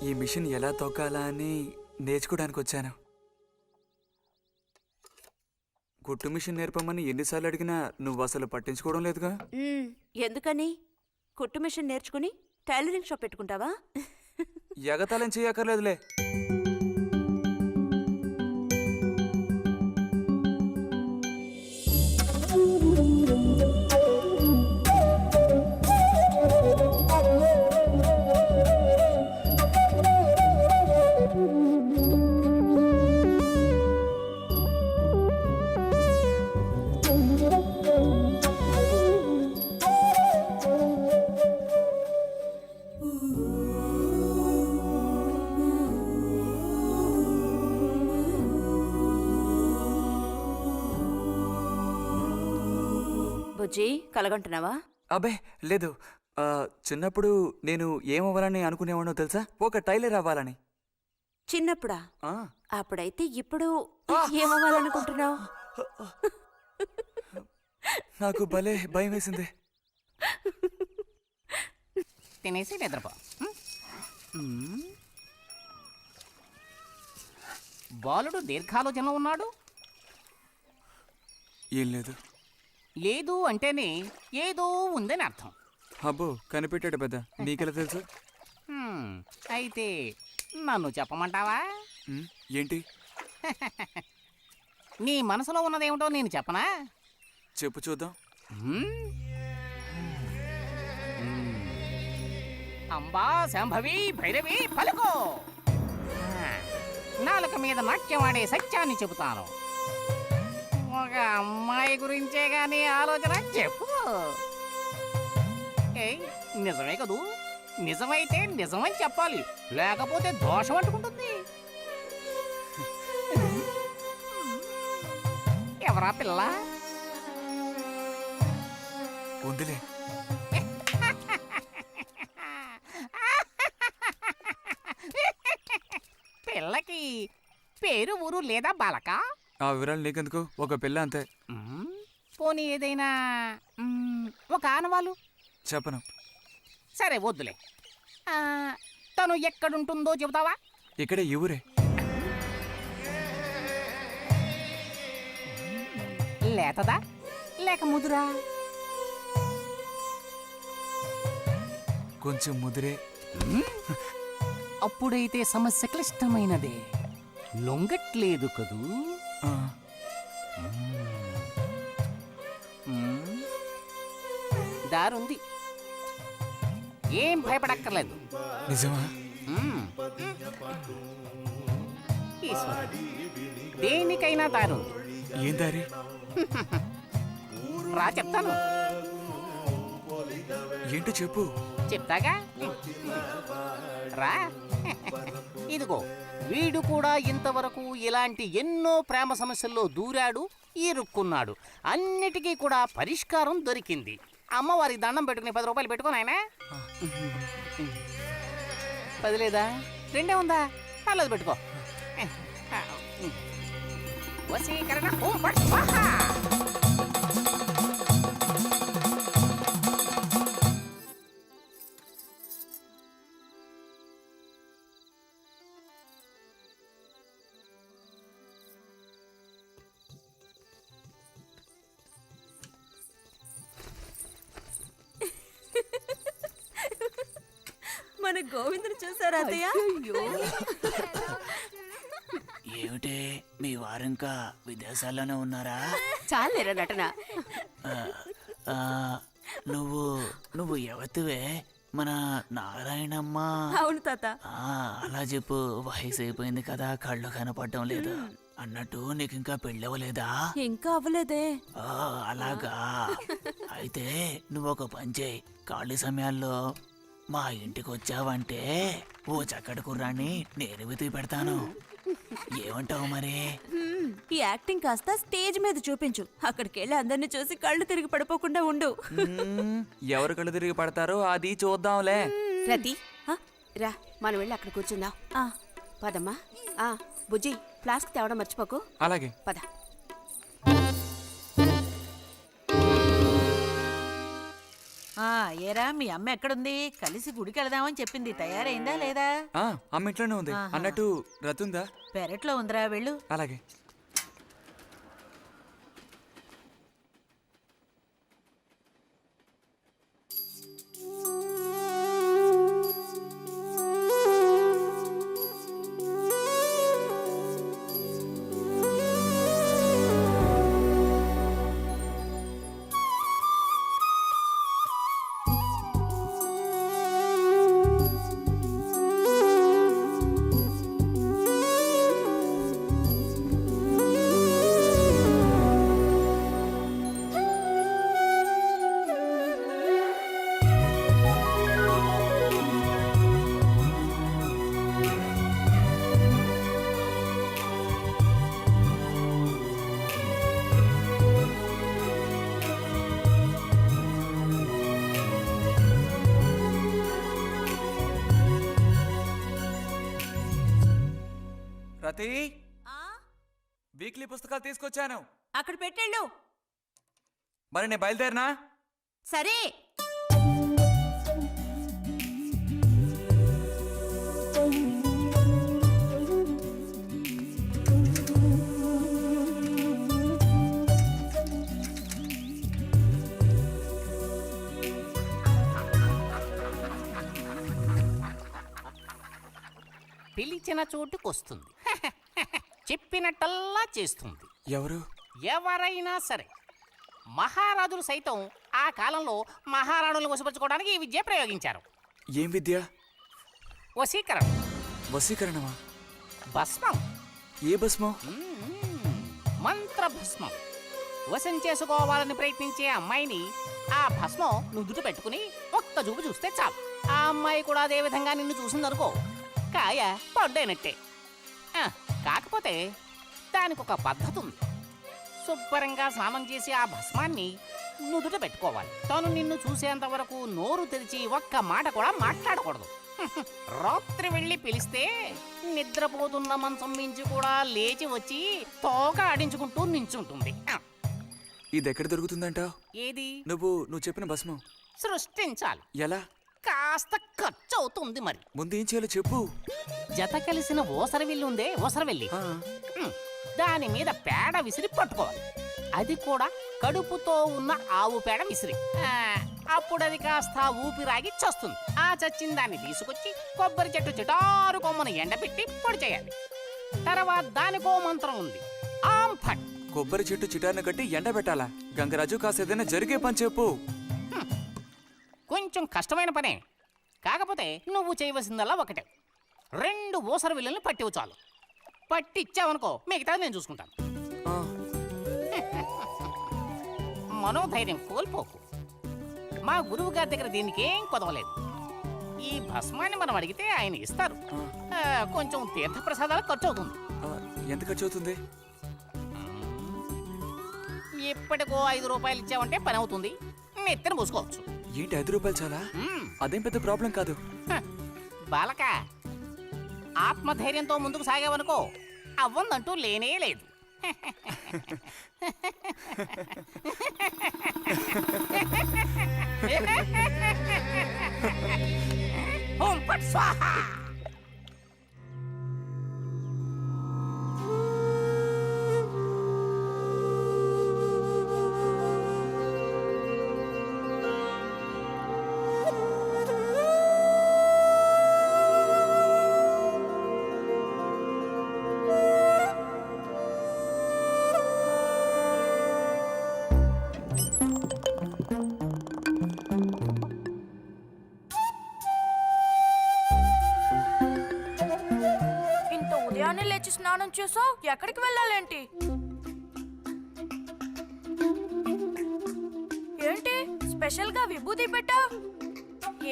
ఈ మిషన్ ఎలా తొక్కాలా అని నేర్చుకోవడానికి వచ్చాను. కుట్టు మిషన్ నేర్పమని ఎన్నిసార్లు అడిగినా నువ్వు అసలు పట్టించుకోవడం లేదుగా. ఎందుకని? కుట్టు మిషన్ నేర్చుకుని టైలరింగ్ షాప్ పెట్టుకుంటావా? ఎగతాళం చేయక్కర్లేదులే. బుజ్జి, కలగంటున్నావా? అబ్బే లేదు. చిన్నప్పుడు నేను ఏమవ్వాలని అనుకునేవాడో తెలుసా? ఒక టైలర్ అవ్వాలని. చిన్నప్పుడా? అప్పుడైతే ఇప్పుడు ఏమవ్వాలనుకుంటున్నావు? నాకు భలే భయం వేసింది. తినేసి నిద్రపో. బాలుడు దీర్ఘాలోచనలో ఉన్నాడు. ఏం లేదు. లేదు అంటేనే ఏదో ఉందని అర్థం. అబ్బో, కనిపెట్టాడు పెద్ద. నీకెలా తెలుసు? అయితే నన్ను చెప్పమంటావా? ఏంటి? నీ మనసులో ఉన్నదేమిటో నేను చెప్పనా? చెప్పు చూద్దాం. అంబా శాంభవి భైరవి పలుకో. నాలుక మీద నాట్యమాడే సత్యాన్ని చెబుతాను. ఒక అమ్మాయి గురించే గానీ ఆలోచన చెప్పు. నిజమే కదూ? నిజమైతే నిజమని చెప్పాలి, లేకపోతే దోషం అంటుకుంటుంది. ఎవరా పిల్ల? ఉందిలే. పిల్లకి పేరు ఊరు లేదా బాలక? ఆ వివరాలు నీకెందుకు? ఒక పిల్ల అంతే. పోనీ ఏదైనా ఒక ఆనవాలు? చెప్పను. సరే వద్దులే. తను ఎక్కడుంటుందో చెబుతావా? ఇక్కడే ఈ ఊరే. లేతదా లేక ముదురా? కొంచెం ముదిరే. అప్పుడైతే సమస్య క్లిష్టమైనదే. లొంగట్లేదు కదూ? ఆ, దారుంది, ఏం భయపడక్కర్లేదు. నిజమా? ఈశ్వరుడు, దేనికైనా దారుంది. ఏం దారి? రా చెప్తాను. ఏంటో చెప్పు. చెప్తాగా, రా. ఇదిగో, వీడు కూడా ఇంతవరకు ఇలాంటి ఎన్నో ప్రేమ సమస్యల్లో దూరాడు, ఇరుక్కున్నాడు. అన్నిటికీ కూడా పరిష్కారం దొరికింది. అమ్మవారికి దండం పెట్టుకుని 10 రూపాయలు పెట్టుకోను ఆయన. 10 లేదా? 2 ఉందా? పర్లేదు పెట్టుకో. వశీకరణ ఓం ఫట్ స్వాహ. మన గోవిందుని చూసారా అత్తయ్య? ఏమిటే మీ వారింకా విదేశాల్లోనే ఉన్నారా? చాలేరా నటన. ఆ, నువ్వు ఎవతివే? మన నారాయణమ్మ? అవును తాత. అలా చెప్పు. వయసు అయిపోయింది కదా, కళ్ళు కనపడటం లేదు. అన్నట్టు నీకు ఇంకా పెళ్ళవలేదా? ఇంకా అవ్వలేదే. అలాగా. అయితే నువ్వు ఒక పని చేయి. ఖాళీ సమయాల్లో మా ఇంటికి వచ్చావంటే ఓ చక్కటి కుర్రాన్ని నేను వెతికి పెడతాను. ఏమంటావు మరి? ఈ యాక్టింగ్ కాస్త స్టేజ్ మీద చూపించు. అక్కడికి వెళ్ళి అందరిని చూసి కళ్ళు తిరిగి పడిపోకుండా ఉండు. ఎవరు కళ్ళు తిరిగి పడతారో అది చూద్దాంలే. రతి, రా మనం వెళ్ళి అక్కడ కూర్చుందాం. పదమ్మా. బుజ్జి, ఫ్లాస్క్ తేవడం మర్చిపోకు. అలాగే. పద. ఏరా, మీ అమ్మ ఎక్కడుంది? కలిసి గుడికి వెళదామని చెప్పింది. తయారైందా లేదా? అమ్మ ఇంట్లోనే ఉంది. అన్నట్టు రతుందా? పెరట్లో ఉందిరా, వెళ్ళు. అలాగే. రతి, వీక్లీ పుస్తకాలు తీసుకొచ్చాను. అక్కడ పెట్టేళ్ళు. మరి నేను బయలుదేరినా? సరే. పిలిచిన చోటుకొస్తుంది. చెప్పినట్టల్లా చేస్తుంది. ఎవరు? ఎవరైనా సరే. మహారాజులు సైతం ఆ కాలంలో మహారాణులను వశపరచుకోవడానికి ఈ విద్య ప్రయోగించారు. ఏం విద్య? వశీకరణ. వశీకరణమా? భస్మం. ఏ భస్మం? మంత్ర భస్మం. వశం చేసుకోవాలని ప్రయత్నించే అమ్మాయిని ఆ భస్మం నుదుట పెట్టుకుని ఒక్క చూపు చూస్తే చాలు. ఆ అమ్మాయి కూడా అదే విధంగా నిన్ను చూసిందనుకో, కాయ పడ్డైనట్టే. కాకపోతే దానికి ఒక పద్ధతి ఉంది. శుభ్రంగా స్నానం చేసి ఆ భస్మాన్ని నుదుట పెట్టుకోవాలి. తను నిన్ను చూసేంత వరకు నోరు తెరిచి ఒక్క మాట కూడా మాట్లాడకూడదు. రాత్రి వెళ్ళి పిలిస్తే నిద్రపోతున్న మంచం మించి కూడా లేచి వచ్చి తోక ఆడించుకుంటూ నించుంటుంది. ఇది ఎక్కడ దొరుకుతుందంటావు? ఏది? నువ్వు చెప్పిన భస్మం సృష్టించాలి. ఎలా? కాస్త ఖర్చు అవుతుంది మరి. ముందు ఏం చేయాలో చెప్పు. జత కలిసిన ఓసరవెల్లి ఉందే, ఓసరవెల్లి, దాని మీద పేడ విసిరి పట్టుకోవాలి. అది కూడా కడుపుతో ఉన్న ఆవు పేడ విసిరి. అప్పుడు అది కాస్త ఊపిరాగి చస్తుంది. ఆ చచ్చిన దాన్ని తీసుకొచ్చి కొబ్బరి చెట్టు చిటారు కొమ్మను ఎండబెట్టి పొడి చేయాలి. తర్వాత దానికో మంత్రం ఉంది, ఆం ఫట్. కొబ్బరి చెట్టు చిటార్ను కట్టి ఎండబెట్టాలా? గంగరాజు కాసేదైనా జరిగే పని చెప్పు. కొంచెం కష్టమైన పనే, కాకపోతే నువ్వు చేయవలసిందల్లా ఒకటే, 2 ఊసర విల్లుల్ని పట్టివు చాలు. పట్టిచ్చావనుకో మిగతాది నేను చూసుకుంటాను. మనోధైర్యం కోల్పోకు. మా గురువు గారి దగ్గర దీనికి ఏం కొదవలేదు. ఈ భస్మాన్ని మనం అడిగితే ఆయన ఇస్తారు. కొంచెం తీర్థ ప్రసాదాలు ఖర్చు అవుతుంది. ఎంత ఖర్చు అవుతుంది? ఎప్పటికో 5 రూపాయలు ఇచ్చావంటే పని అవుతుంది. నెత్తిన పూసుకోవచ్చు. ఏంటి 5 రూపాయలు చాలా? అదేం పెద్ద ప్రాబ్లం కాదు. బాలక, ఆత్మధైర్యంతో ముందుకు సాగావనుకో అవ్వందంటూ లేనే లేదు. ఓం ఫట్ స్వాహ. ఉదయాన్నే లేచి స్నానం చేసావు, ఎక్కడికి వెళ్ళాలేంటి? ఏంటి స్పెషల్ గా విభూతి పెట్టావు?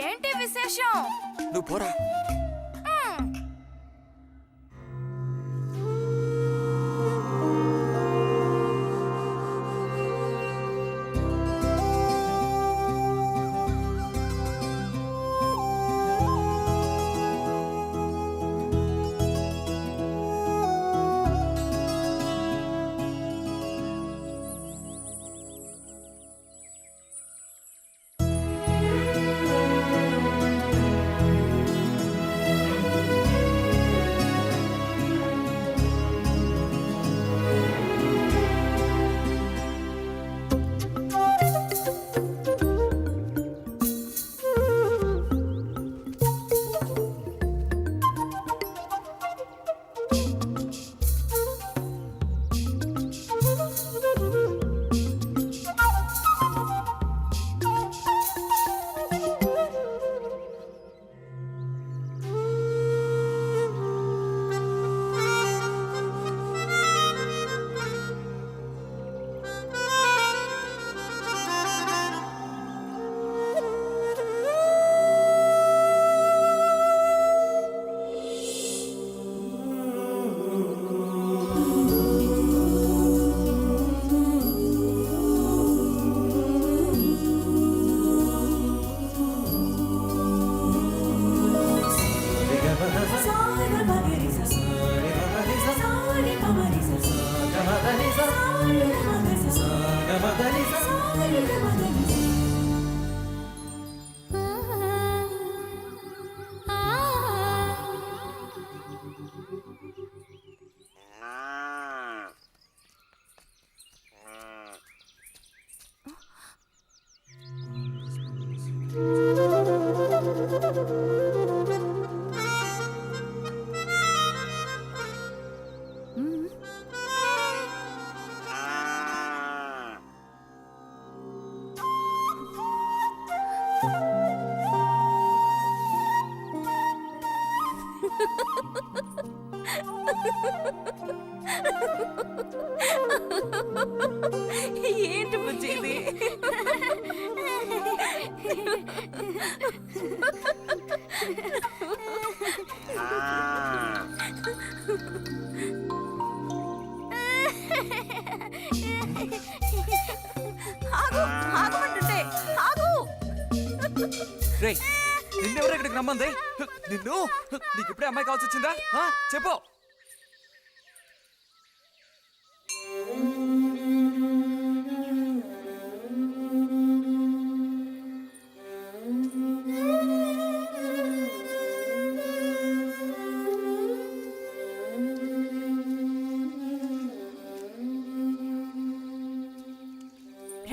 ఏంటి విశేషం? నువ్వు పోరా. ఏంటి బుజ్జిది? రేయ్ నిన్నెవరు ఇక్కడికి రమ్మంది? నిన్ను నీకు ఇప్పుడే అమ్మాయి కావాల్సి వచ్చిందా? చెప్పు.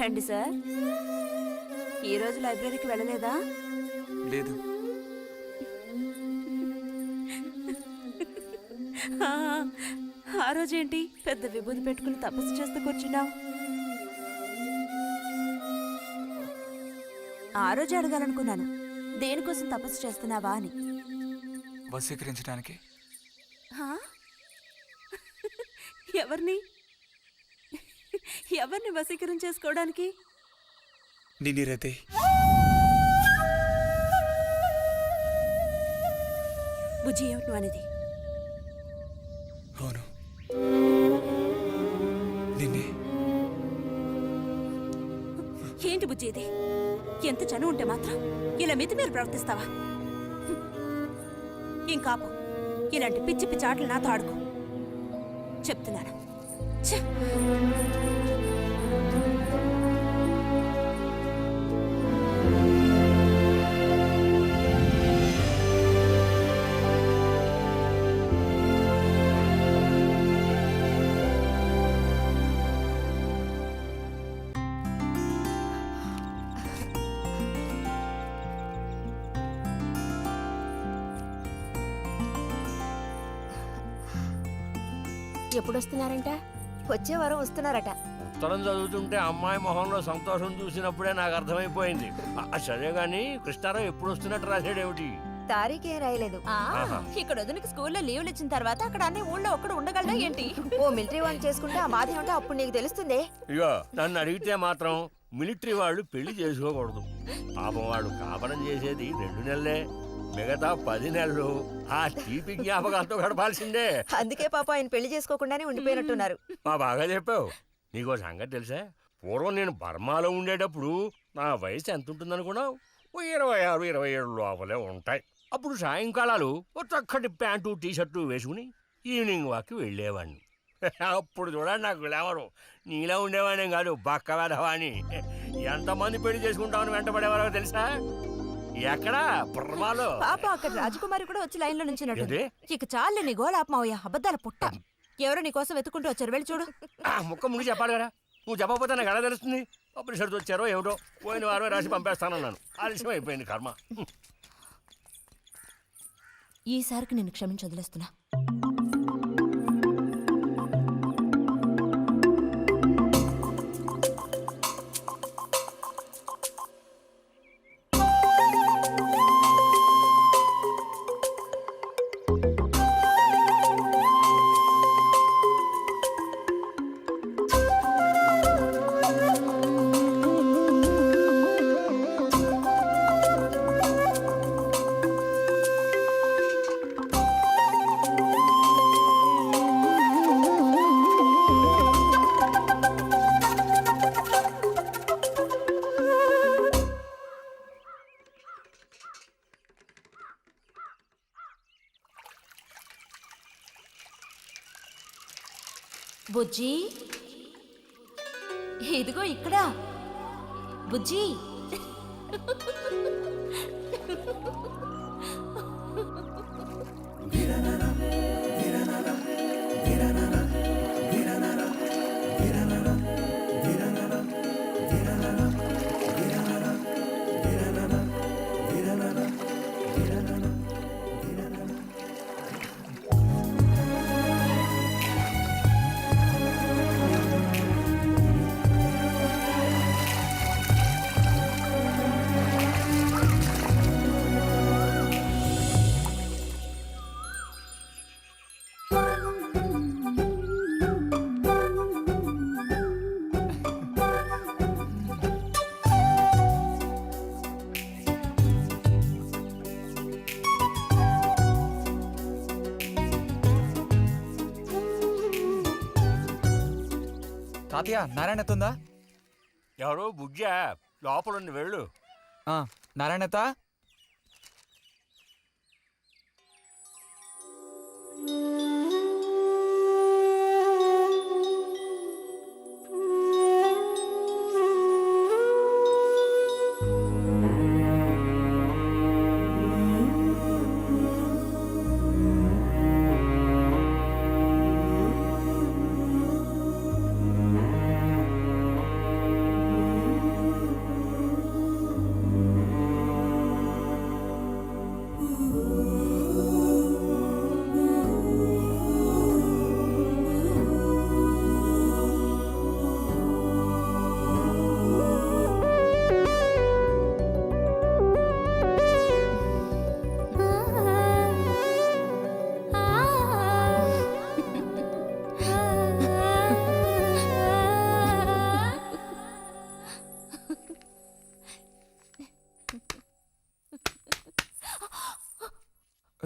రండి సార్. ఈరోజు లైబ్రరీకి వెళ్ళలేదా? లేదు. ఆ రోజేంటి పెద్ద విభూతి పెట్టుకుని తపస్సు చేస్తూ కూర్చున్నావు? ఆ రోజు అడగాలనుకున్నాను, దేనికోసం తపస్సు చేస్తున్నావా అని. వశీకరించడానికి. ఎవరిని ఎవరిని వశీకరణ చేసుకోవడానికి? నిన్ను రతే. బుజ్జి ఏమిటి అనేది? అవును, నిన్నే. ఏంటి బుజ్జి ఇది? ఎంత చనువు ఉంటే మాత్రం ఇలా మితిమీరి ప్రవర్తిస్తావా? ఇంకాపు ఇలాంటి పిచ్చి పిచ్చి ఆటలు నాతో ఆడుకో చెప్తున్నాను. ఛే! ఎప్పుడు వస్తున్నారంట? వచ్చే వారం వస్తున్నారట. ఉత్తరం చదువుతుంటే అమ్మాయి మొహంలో సంతోషం చూసినప్పుడే నాకు అర్థమైపోయింది. సరే గాని కృష్ణారావు ఎప్పుడు వస్తున్నట్టు రాశాడేమిటి? తారీఖేం రాయలేదు. ఇక్కడ వదినకి స్కూల్లో లీవ్లు ఇచ్చిన తర్వాత అక్కడ అన్ని ఊళ్ళో ఒక్కడు ఉండగలడా ఏంటి? ఓ మిలిటరీ వాడిని చేసుకుంటే ఆ బాధ ఏమిటో అప్పుడు నీకు తెలుస్తుంది. ఇగో నన్ను అడిగితే మాత్రం మిలిటరీ వాళ్ళు పెళ్లి చేసుకోకూడదు. పాపం వాళ్ళు కాపరం చేసేది 2 నెలలే, మిగతా 10 నెలలు ఆ తీపి జ్ఞాపకాలతో గడపాల్సిందే. అందుకే పాప ఆయన పెళ్లి చేసుకోకుండానే ఉండిపోయినట్టున్నారు. బాగా చెప్పావు. నీకో సంగతి తెలుసా? పూర్వం నేను బర్మాలో ఉండేటప్పుడు నా వయసు ఎంత ఉంటుందనుకున్నావు? 26, 27 లోపలే ఉంటాయి. అప్పుడు సాయంకాలాలు ఒక చక్కటి ప్యాంటు టీషర్టు వేసుకుని ఈవినింగ్ వాక్కి వెళ్ళేవాడిని. అప్పుడు చూడండి నాకు గ్లామరు. నీలా ఉండేవాడిని కాదు, బక్క వేధవాణి. ఎంతమంది పెళ్లి చేసుకుంటామని వెంటపడేవారో తెలుసా? ఎక్కడా? బర్మాలో. పాప అక్కడ రాజకుమారి కూడా వచ్చి లైన్ లో నుంచినట్టు. ఏంటి? ఇక చాలే నీ గోలాపమావయ్య, అబద్ధాల పుట్ట. ఎవరో నీ కోసం వెతుకుంటూ వచ్చారు, వెళ్ళి చూడు. ముక్క ముగి చెప్పాలి కదా. నువ్వు చెప్పకపోతే నాకు ఎలా తెలుస్తుంది? పబ్లిషర్స్ వచ్చారో ఏమిటో, పోయిన వారమే రాసి పంపేస్తానన్నాను. ఆలస్యం అయిపోయింది కర్మ. ఈసారికి నేను క్షమించి వదిలేస్తున్నా. బుజ్జి, ఇదిగో ఇక్కడ. బుజ్జి, తాతయ్య నారాయణతుందా? ఎవరు? బుజ్జా లోపల ఉంది, వెళ్ళు. నారాయణత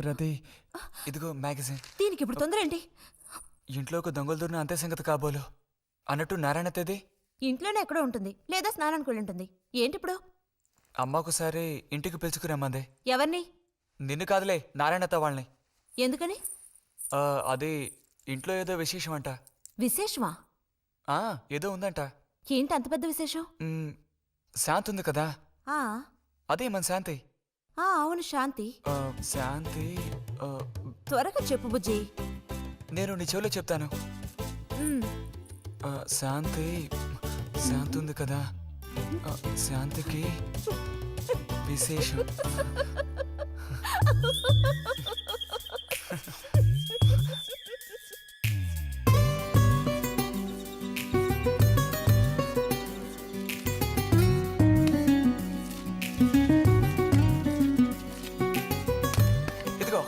రతి ఇదిగో మ్యాగజైన్. దీనికి ఇప్పుడు తొందర ఏంటి? ఇంట్లో ఒక దొంగలు దూరిన అంతే సంగతి కాబోలు. అన్నట్టు నారాయణ తేది ఇంట్లోనే ఎక్కడో ఉంటుంది, లేదా స్నానానికి వెళ్ళి ఉంటుంది. ఏంటి ఇప్పుడు? అమ్మ ఒకసారి ఇంటికి పిలుచుకురమ్మందే. ఎవరిని? నిన్ను కాదులే, నారాయణత వాళ్ళని. ఎందుకని? అది ఇంట్లో ఏదో విశేషం అంట. విశేషమా? ఏదో ఉందంట. ఏంటి అంత పెద్ద విశేషం? శాంతి ఉంది కదా, ఆ అదే మన శాంతి. అవును, శాంతి. శాంతి త్వరగా చెప్పు బుజ్జి. నేను నీ చెవిలో చెప్తాను. శాంతి శాంతి ఉంది కదా, శాంతికి విశేషం. ఇదిగో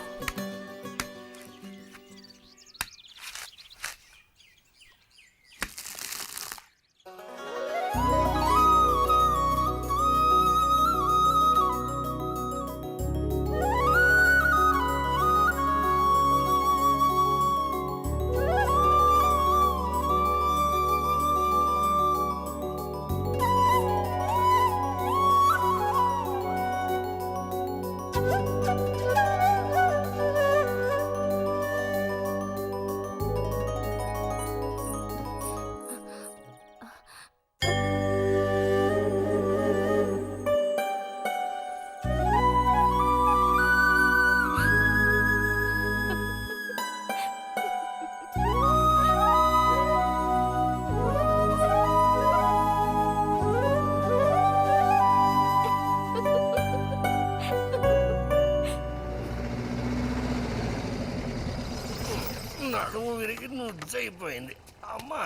నడుము విరిగి నుజ్జైపోయింది అమ్మా.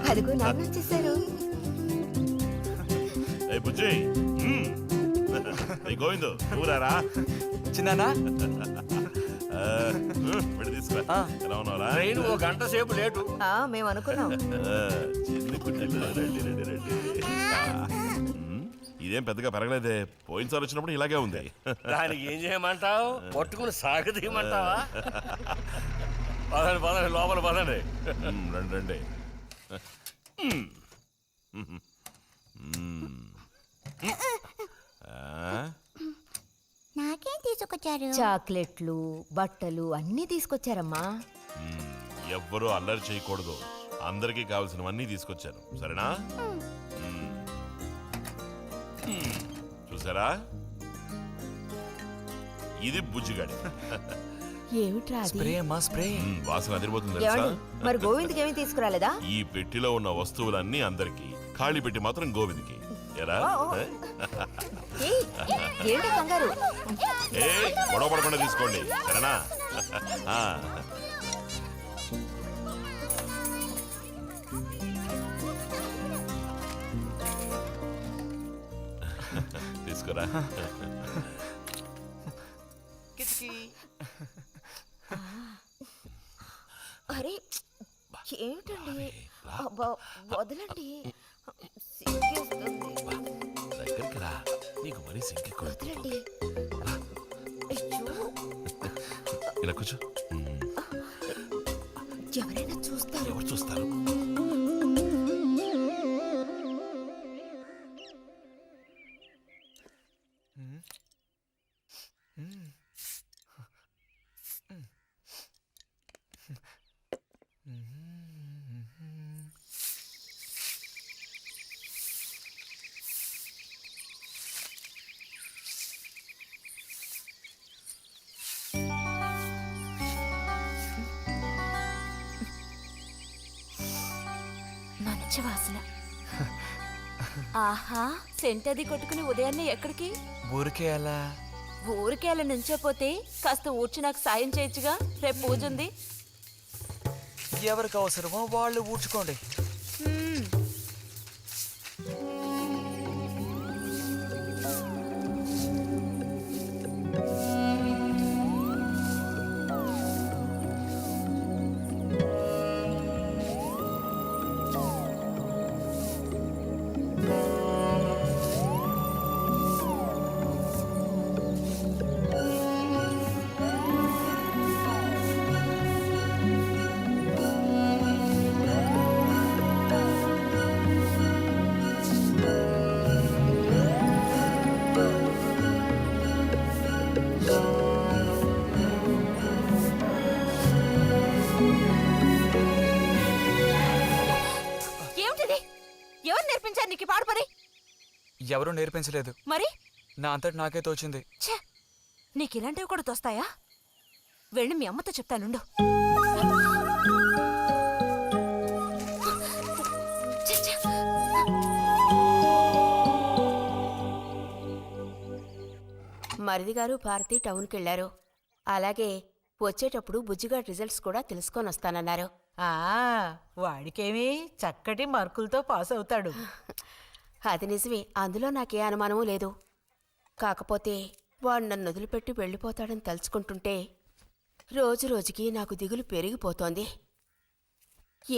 అదిగో నాన్న వచ్చేసారు. బుజ్జి గోవిందు ఊరారా చిన్నానా తీసుకురా. ఎలా ఉన్నారా? ట్రైన్ ఓ గంట సేపు లేటు. మేము అనుకున్నాం. చిన్ని కుట్టెలు రండి రండి రండి. ఇదేం పెద్దగా పెరగలేదే, పోయినసారి వచ్చినప్పుడు ఇలాగే ఉంది. దానికి ఏం చేయమంటావు? పట్టుకుని సాగదీయమంటావా? పదండి పదండి, లోపల పదండి. రండి రండి. నాకేం తీసుకొచ్చారు? చాక్లెట్లు, బట్టలు అన్నీ తీసుకొచ్చారమ్మా. ఎవ్వరూ అల్లరి చేయకూడదు, అందరికీ కావాల్సినవన్నీ తీసుకొచ్చాను, సరేనా? చూసారా, ఇది బుజ్జిగాడి. ఏమిట్రా అది? స్ప్రే అమ్మా స్ప్రే. వాసన అదిరిపోతుంది తెలుసా? ఏమండి, మరి గోవింద్కి ఏమీ తీసుకురాలేదా? ఈ పెట్టిలో ఉన్న వస్తువులన్నీ అందరికి, ఖాళీ పెట్టి మాత్రం గోవింద్కి. ఎరా ఏయ్, ఏంటి కంగారు? గొడవ పడకుండా తీసుకోండి, సరేనా? తీసుకురా. అరే ఏమిటండి, అబ్బా వదలండి, సిగ్గేస్తుంది. దగ్గరికి రా, నీకు మరీ సింకెక్కువ. వదలండి. ఇలా కూర్చో. ఎవరైనా చూస్తారు. ఎవరు చూస్తారు? మంచి వాసన. ఆహా, సెంట్ అది కొట్టుకుని ఉదయాన్నే ఎక్కడికి? ఊరికే అలా ఊరికే అలా నుంచోపోతే కాస్త ఊడ్చి నాకు సాయం చేయొచ్చుగా, రేపు పూజ ఉంది. ఎవరికి అవసరమో వాళ్ళు ఊడ్చుకోండి. ఏమిటిది? ఎవరు నేర్పించారు నీకు ఈ పాడు పని? ఎవరూ నేర్పించలేదు, మరి నా అంతటి నాకే తోచింది. ఛే, నీకు ఇలాంటివి కూడా తోస్తాయా? వెళ్ళి మీ అమ్మతో చెప్తానుండు. ఛే, ఛే. మరిది గారు భారతి టౌన్కి వెళ్లారు. అలాగే వచ్చేటప్పుడు బుజ్జిగాడి రిజల్ట్స్ కూడా తెలుసుకొని వస్తానన్నారు. ఆ వాడికేమి చక్కటి మార్కులతో పాస్ అవుతాడు. అది నిజమే, అందులో నాకే అనుమానమూ లేదు. కాకపోతే వాడు నన్ను వదిలిపెట్టి వెళ్ళిపోతాడని తలుచుకుంటుంటే రోజు రోజుకి నాకు దిగులు పెరిగిపోతోంది.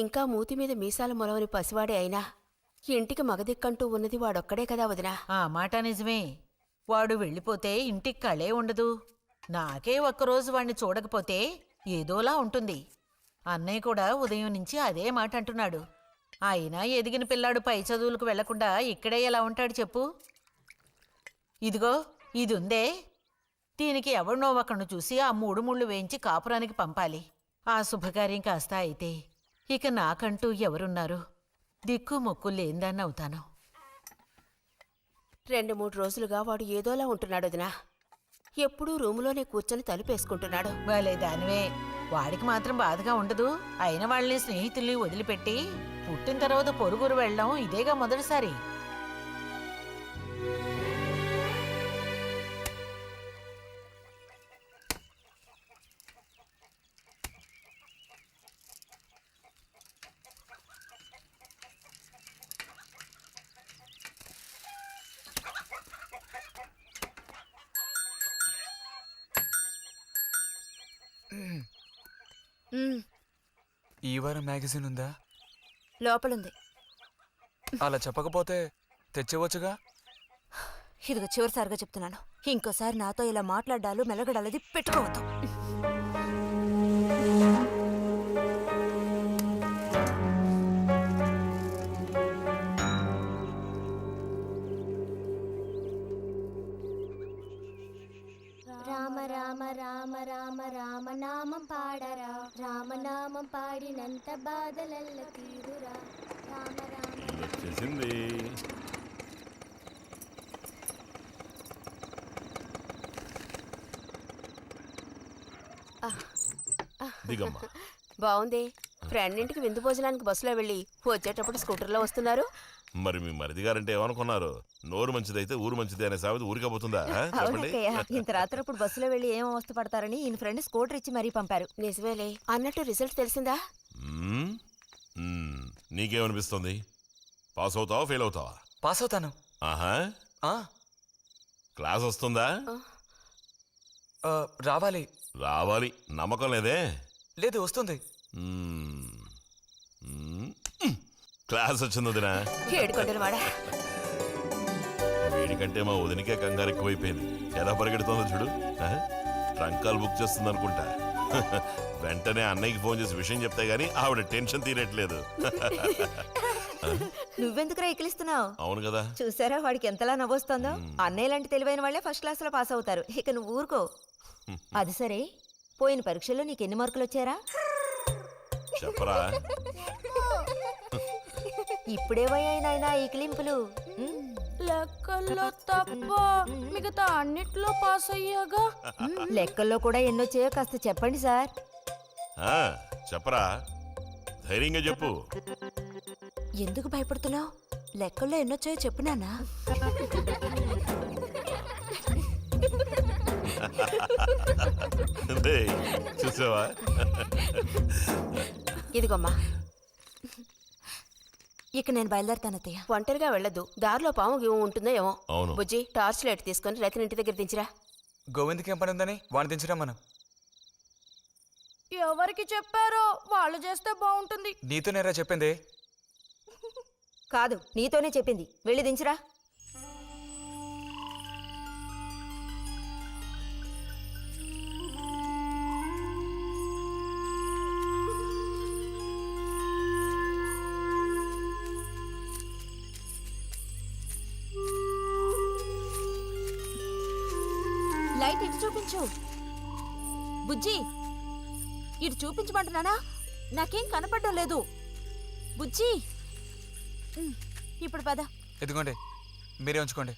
ఇంకా మూతి మీద మీసాల మొలవని పసివాడే అయినా ఇంటికి మగదిక్కంటూ ఉన్నది వాడొక్కడే కదా వదినా. ఆ మాట నిజమే. వాడు వెళ్ళిపోతే ఇంటికి కళే ఉండదు. నాకే ఒక్కరోజు వాణ్ణి చూడకపోతే ఏదోలా ఉంటుంది. అన్నయ్య కూడా ఉదయం నుంచి అదే మాట అంటున్నాడు. అయినా ఎదిగిన పిల్లాడు పై చదువులకు వెళ్లకుండా ఇక్కడే ఎలా ఉంటాడు చెప్పు? ఇదిగో ఇది ఉందే, దీనికి ఎవరినో ఒకరిని చూసి ఆ 3 ముళ్ళు వేయించి కాపురానికి పంపాలి. ఆ శుభకార్యం కాస్త అయితే ఇక నాకంటూ ఎవరున్నారు? దిక్కు మొక్కు లేందాన్ని అవుతాను. 2-3 రోజులుగా వాడు ఏదోలా ఉంటున్నాడు వదినా. ఎప్పుడూ రూములోనే కూర్చొని తలుపేసుకుంటున్నాడు. భలే దానివే. వాడికి మాత్రం బాధగా ఉండదు. అయిన వాళ్ళని స్నేహితుల్ని వదిలిపెట్టి పుట్టిన తర్వాత పొరుగురు వెళ్ళడం ఇదేగా మొదటిసారి. ఈ వారం మ్యాగజైన్ ఉందా? లోపలుంది. అలా చెప్పకపోతే తెచ్చేవచ్చుగా. ఇదిగో చివరిసారిగా చెప్తున్నాను, ఇంకోసారి నాతో ఇలా మాట్లాడాలు మెలగడాలది పెట్టుకోవద్దు. రామ రామ రామ రామ రామనామం పాడరా, రామనామం పాడినంత బాధలల్ల తీరురా. రామ రామ వచ్చేసింది. దిగమ్మా. బావుంది. ఫ్రెండ్ ఇంటికి విందు భోజనానికి బస్సులో వెళ్ళి వచ్చేటప్పుడు స్కూటర్లో వస్తున్నారు. మరి మీ మరిది గారంటే ఏమనుకున్నారు? నోరు మంచిదైతే ఊరు మంచిది అనే సామెత ఊరికపోతుందా? చెప్పండి. ఇంత రాత్రప్పుడు బస్సులో వెళ్ళి ఏం అవస్థ పడతారని ఈయన ఫ్రెండ్ స్కూటర్ ఇచ్చి మరీ పంపారు. నిజమేలే. అన్నట్టు రిజల్ట్ తెలిసిందా? మ్మ్? మ్మ్. నీకేమనిపిస్తుంది? పాస్ అవుతావా ఫెయిల్ అవుతావా? పాస్ అవుతాను. ఆహా. క్లాస్ వస్తుందా? రావాలి. రావాలి. నమ్మకం లేదే? లేదు, వస్తుంది. క్లాస్ వచ్చింది వదినా. ఏడుకొండలవాడా. వీడికంటే మా వదినికే కంగారు ఎక్కువైపోయింది. ఎలా పరిగెడుతుందో చూడు. ట్రంకాలు బుక్ చేస్తుంది అనుకుంటా. వెంటనే అన్నయ్యకి ఫోన్ చేసి విషయం చెప్తే గానీ ఆవిడ టెన్షన్ తీరట్లేదు. నువ్వెందుకురా ఎక్కిలిస్తున్నావు? అవును కదా. చూసారా వాడికి ఎంతలా నవ్వొస్తుందో. అన్నయ్య లాంటి తెలివైన వాళ్ళే ఫస్ట్ క్లాస్ లో పాస్ అవుతారు. ఇక నువ్వు ఊరుకో. అది సరే, పోయిన పరీక్షల్లో నీకు ఎన్ని మార్కులు వచ్చారా? చెప్పరా. ఇప్పుడేవయ్యాయినా ఈ క్లింపులు? లెక్కల్లో తప్ప మిగతా అన్నిట్లో పాస్ అయ్యాగా. లెక్కల్లో కూడా ఎన్నొచ్చాయో కాస్త చెప్పండి సార్. చెప్పరా, ధైర్యంగా చెప్పు. ఎందుకు భయపడుతున్నావు? లెక్కల్లో ఎన్నొచ్చాయో చెప్పు నాన్నా. డేయ్, చూసావా? ఇదిగోమ్మా. ఇక నేను బయలుదేరుతాను అత్తయ్య. ఒంటరిగా వెళ్ళొద్దు, దారిలో పాము గీము ఉంటుందో ఏమో. అవును. బుజ్జి, టార్చ్ లైట్ తీసుకొని రతిని ఇంటి దగ్గర దించిరా. గోవింద్కి ఏం పని ఉందని వాడిని దించరా మనం. ఎవరికి చెప్పారో వాళ్ళు చేస్తే బాగుంటుంది. నీతోనేరా చెప్పింది. కాదు, నీతోనే చెప్పింది. వెళ్ళి దించురా. లైట్ ఇటు చూపించు. బుజ్జి, ఇటు చూపించమంటున్నానా? నాకేం కనపడడం లేదు. బుజ్జి, ఇప్పుడు పద. ఎదుగోండి, మీరే ఉంచుకోండి.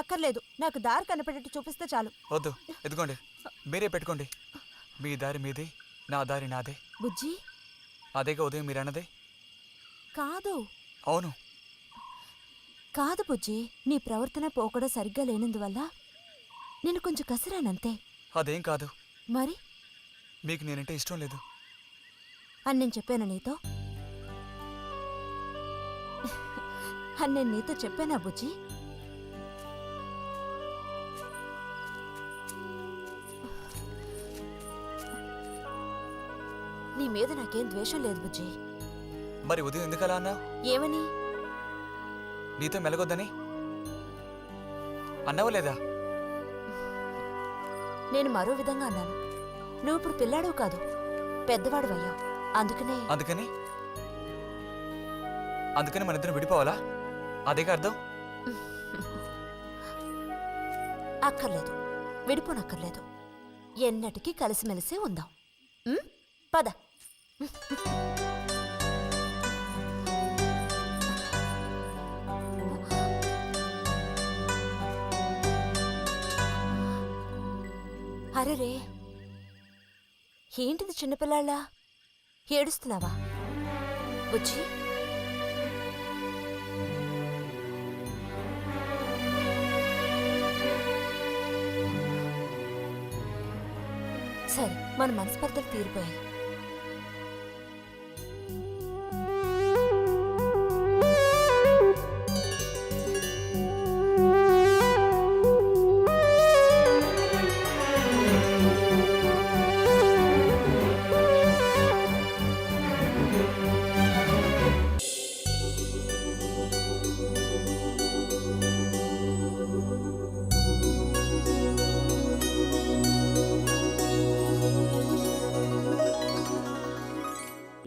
అక్కర్లేదు, నాకు దారి కనపడేట్టు చూపిస్తే చాలు. వద్దు, ఎదుగోండి, మీరే పెట్టుకోండి. మీ దారి మీది, నా దారి నాదే. బుజ్జి, అదేగా ఉదయం మీరు అన్నదే. కాదు అవును. కాదు బుజ్జి, నీ ప్రవర్తన పోకడ సరిగ్గా లేనందువల్ల నేను కొంచెం కసిరానంతే. అదేం కాదు. మరి మీకు నేనంటే ఇష్టం లేదు అని నేను చెప్పాను నీతో? అని నేను నీతో చెప్పానా బుజ్జి? నీ మీద నాకేం ద్వేషం లేదు బుజ్జి. మరి ఉదయం ఎందుకలా అన్నావు? ఏమని? నీతో మెలగొద్దని అన్నావా లేదా? నేను మరో విధంగా అన్నాను. నువ్వు ఇప్పుడు పిల్లాడు కాదు, పెద్దవాడు అయ్యావు. అందుకనే అందుకని మన ఇద్దరం విడిపోవాలా? అదేగా అర్థం? అక్కర్లేదు, విడిపోనక్కర్లేదు. ఎన్నటికీ కలిసిమెలిసే ఉందాం. పద. అరెరే, ఏంటిది చిన్నపిల్లాళ్ళ ఏడుస్తున్నావా బుజ్జి? సరే, మన మనస్పర్ధలు తీరిపోయాయి.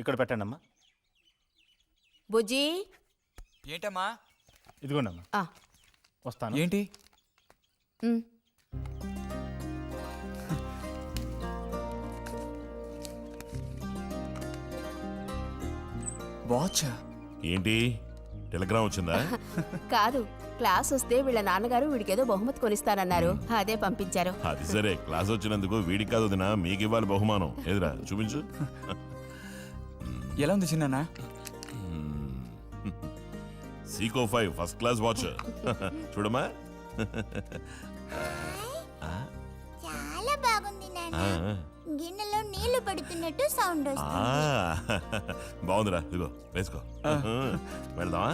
ఇక్కడ పెట్టండి అమ్మా. బుజ్జి, ఏంటమ్మా? ఇదిగోండి అమ్మా. వస్తాను. ఏంటి? వాచ్ ఏంటి, టెలిగ్రామ్ వచ్చిందా? కాదు, క్లాస్ వస్తే వీళ్ళ నాన్నగారు వీడికేదో బహుమతి కొనిస్తానన్నారు, అదే పంపించారు. అది సరే, క్లాస్ వచ్చినందుకు వీడికి కాదు వదినా, మీకు ఇవ్వాలి బహుమానం. ఎదురా చూపించు. ఎలా ఉంది చిన్న? Seeko 5 first class watch. చూడమ్మా. చాలా బాగుంది నాన్న. గిన్నెలో నీళ్లు పడుతున్నట్టు సౌండ్ వస్తుంది. బాగుందిరా, ఇదిగో వేసుకో. వెళ్దామా?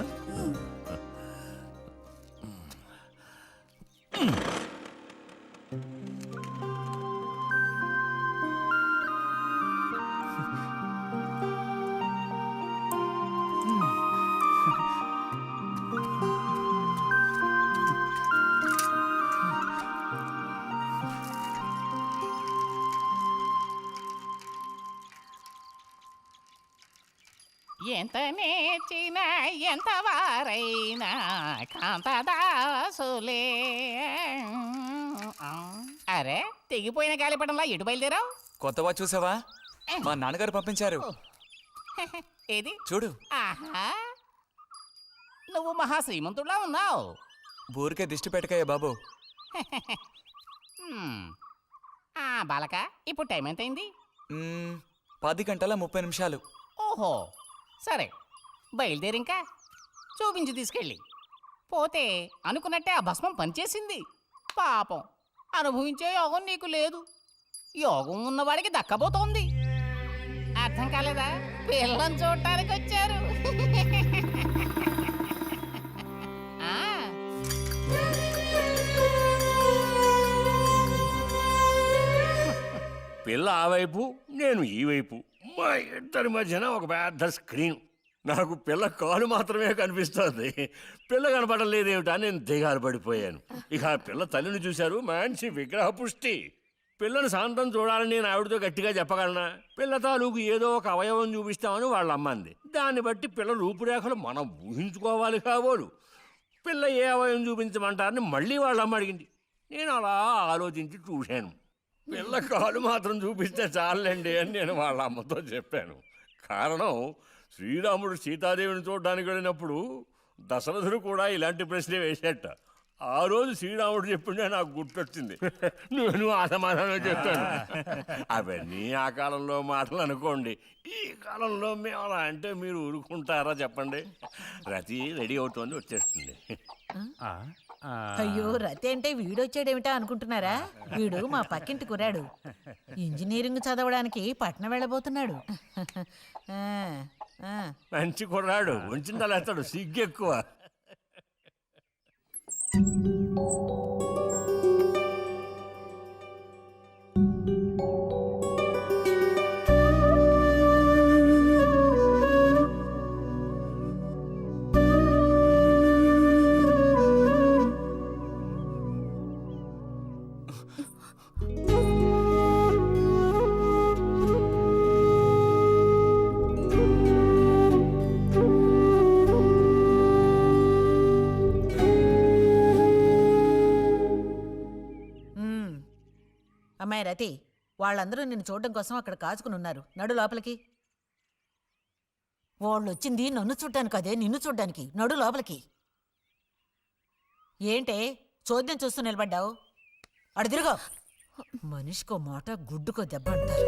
ఎంత నేర్చిన ఎంత వారైనా కాంతదాసులే. అరే, తెగిపోయిన గాలిపటంలా ఎటు బయలుదేరావు? కొత్త వాచ్ చూసావా? మా నాన్నగారు పంపించారు. ఏది చూడు. ఆహా, నువ్వు మహా శ్రీమంతుడులా ఉన్నావు. ఊరికే దిష్టి పెట్టకయ్యా బాబు. బాలక, ఇప్పుడు టైం ఎంతైంది? 10:30 ఓహో, సరే, బయలుదేరి ఇంకా చూపించి తీసుకెళ్ళి. పోతే అనుకున్నట్టే ఆ భస్మం పనిచేసింది. పాపం అనుభవించే యోగం నీకు లేదు. యోగం ఉన్నవాడికి దక్కబోతోంది. అర్థం కాలేదా? పిల్లని చూడటానికి వచ్చారు. ఆ, పిల్ల ఆ వైపు, నేను ఈ వైపు, మా ఇద్దరి మధ్యన ఒక పెద్ద స్క్రీన్. నాకు పిల్ల కాలు మాత్రమే కనిపిస్తుంది. పిల్ల కనపడలేదేమిటా నేను దిగాలు పడిపోయాను. ఇక ఆ పిల్ల తల్లిని చూశారు, మంచి విగ్రహ పుష్టి. పిల్లని శాంతం చూడాలని నేను ఆవిడతో గట్టిగా చెప్పగలనా? పిల్ల తాలూకు ఏదో ఒక అవయవం చూపిస్తామని వాళ్ళ అమ్మంది. దాన్ని బట్టి పిల్ల రూపురేఖలు మనం ఊహించుకోవాలి కాబోలు. పిల్ల ఏ అవయవం చూపించమంటారని మళ్ళీ వాళ్ళ అమ్మ అడిగింది. నేను అలా ఆలోచించి చూశాను. పిల్ల కాలు మాత్రం చూపిస్తే చాలండి అని నేను వాళ్ళ అమ్మతో చెప్పాను. కారణం, శ్రీరాముడు సీతాదేవిని చూడడానికి వెళ్ళినప్పుడు దశరథుడు కూడా ఇలాంటి ప్రశ్నే వేసేట. ఆ రోజు శ్రీరాముడు చెప్పిండే నాకు గుర్తొచ్చింది. నేను ఆ సమాధానం చెప్పాను. అవన్నీ ఆ కాలంలో మాటలు అనుకోండి. ఈ కాలంలో మేము అలా అంటే మీరు ఊరుకుంటారా చెప్పండి? రతి రెడీ అవుతోంది, వచ్చేస్తుంది. అయ్యో, రతి అంటే వీడొచ్చాడేమిటా అనుకుంటున్నారా? వీడు మా పక్కింటి కురాడు. ఇంజనీరింగ్ చదవడానికి పట్నం వెళ్ళబోతున్నాడు. ఆ, ఆ. మంచి కుర్రాడు, ఉంచిందా లేస్తాడు, సిగ్గు ఎక్కువ. అమ్మాయి రతి, వాళ్ళందరూ నిన్ను చూడడం కోసం అక్కడ కాచుకుని ఉన్నారు. నడు లోపలికి. వాళ్ళు వచ్చింది నన్ను చూడ్డానికి అదే, నిన్ను చూడ్డానికి. నడు లోపలికి. ఏంటే చోద్యం చూస్తూ నిలబడ్డావు? అడు తిరుగు. మనిషికో మాట, గుడ్డుకో దెబ్బ అంటారు.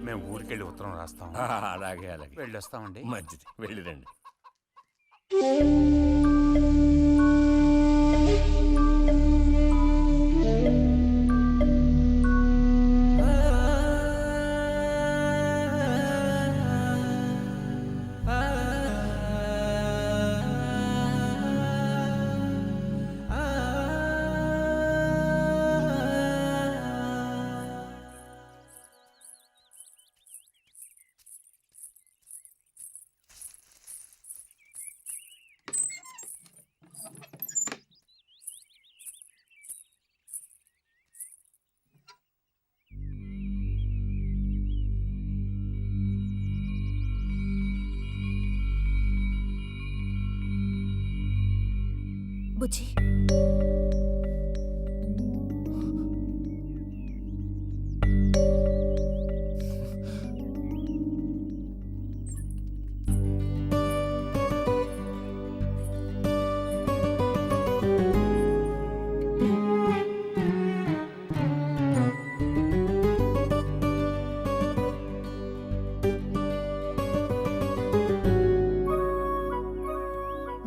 మేము ఊరికెళ్ళి ఉత్తరం రాస్తాం. అలాగే అలాగే, వెళ్ళొస్తామండి. మంచిది, వెళ్ళిరండి. బుజ్జి,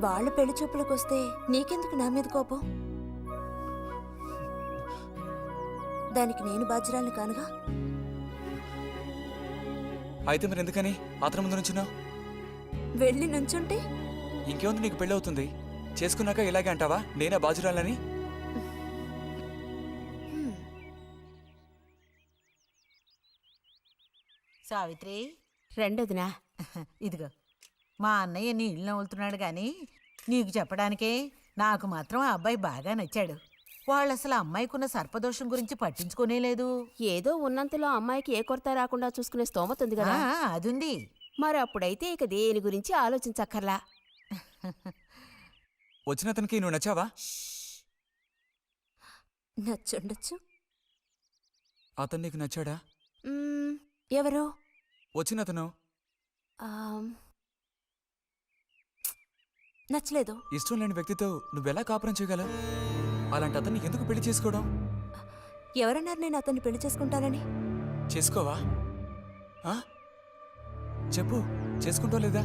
వాళ్ళ పెళ్లి చూపులకు వస్తే నీకెందుకు నా మీద కోపం? దానికి నేను బాధ్యురాలిని కానుగా. అయితే మరి ఎందుకని అతని ముందు నుంచున్నావు? వెళ్ళి నుంచుంటే ఇంకేముంది, నీకు పెళ్ళి అవుతుంది. చేసుకున్నాక ఇలాగే అంటావా నేనే బాజురాలని? సావిత్రి, రెండోదినా, ఇదిగో మా అన్నయ్య నీ ఇల్లు నవ్వులుతున్నాడు గాని నీకు చెప్పడానికే నాకు మాత్రం ఆ అబ్బాయి బాగా నచ్చాడు. వాళ్ళు అసలు అమ్మాయికున్న సర్పదోషం గురించి పట్టించుకోనే లేదు. ఏదో ఉన్నంతలో అమ్మాయికి ఏ కొరత రాకుండా చూసుకునే స్తోమత ఉంది కదా. అదుంది. మరి అప్పుడైతే ఇక దేని గురించి ఆలోచించక్కర్లా. వచ్చిన అతనికి నువ్వు నచ్చావా? నచ్చుండొచ్చు. అతను నీకు నచ్చాడా? ఎవరు? వచ్చిన అతను నచ్చలేదు. ఇష్టం లేని వ్యక్తితో నువ్వెలా కాపురం చేయగలవు? అలాంటి అతన్ని ఎందుకు పెళ్లి చేసుకోవడం? ఎవరన్నారు నేను అతన్ని పెళ్లి చేసుకుంటానని? చేసుకోవా? చెప్పు, చేసుకుంటావు లేదా?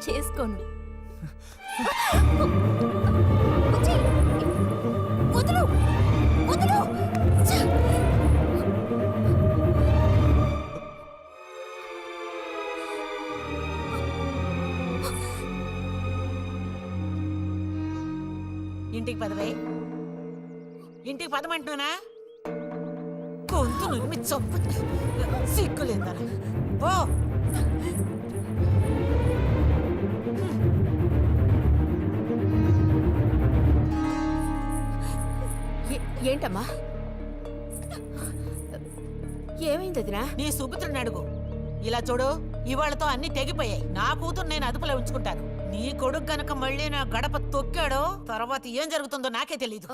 చేసుకోను. ఇంటికి పదవే. ఇంటికి పదమంటున్నానా? గొంతు నువ్వు చంపు. సిగ్గులేదా? ఓ ఏంటమ్మా? ఏమైంది వదినా? నీ సుపుత్రుని అడుగు. ఇలా చూడు, ఇవాళతో అన్ని తెగిపోయాయి. నా కూతురు నేను అదుపులో ఉంచుకుంటాను. నీ కొడుకు గనక మళ్ళీ నా గడప తొక్కాడో తర్వాత ఏం జరుగుతుందో నాకే తెలీదు.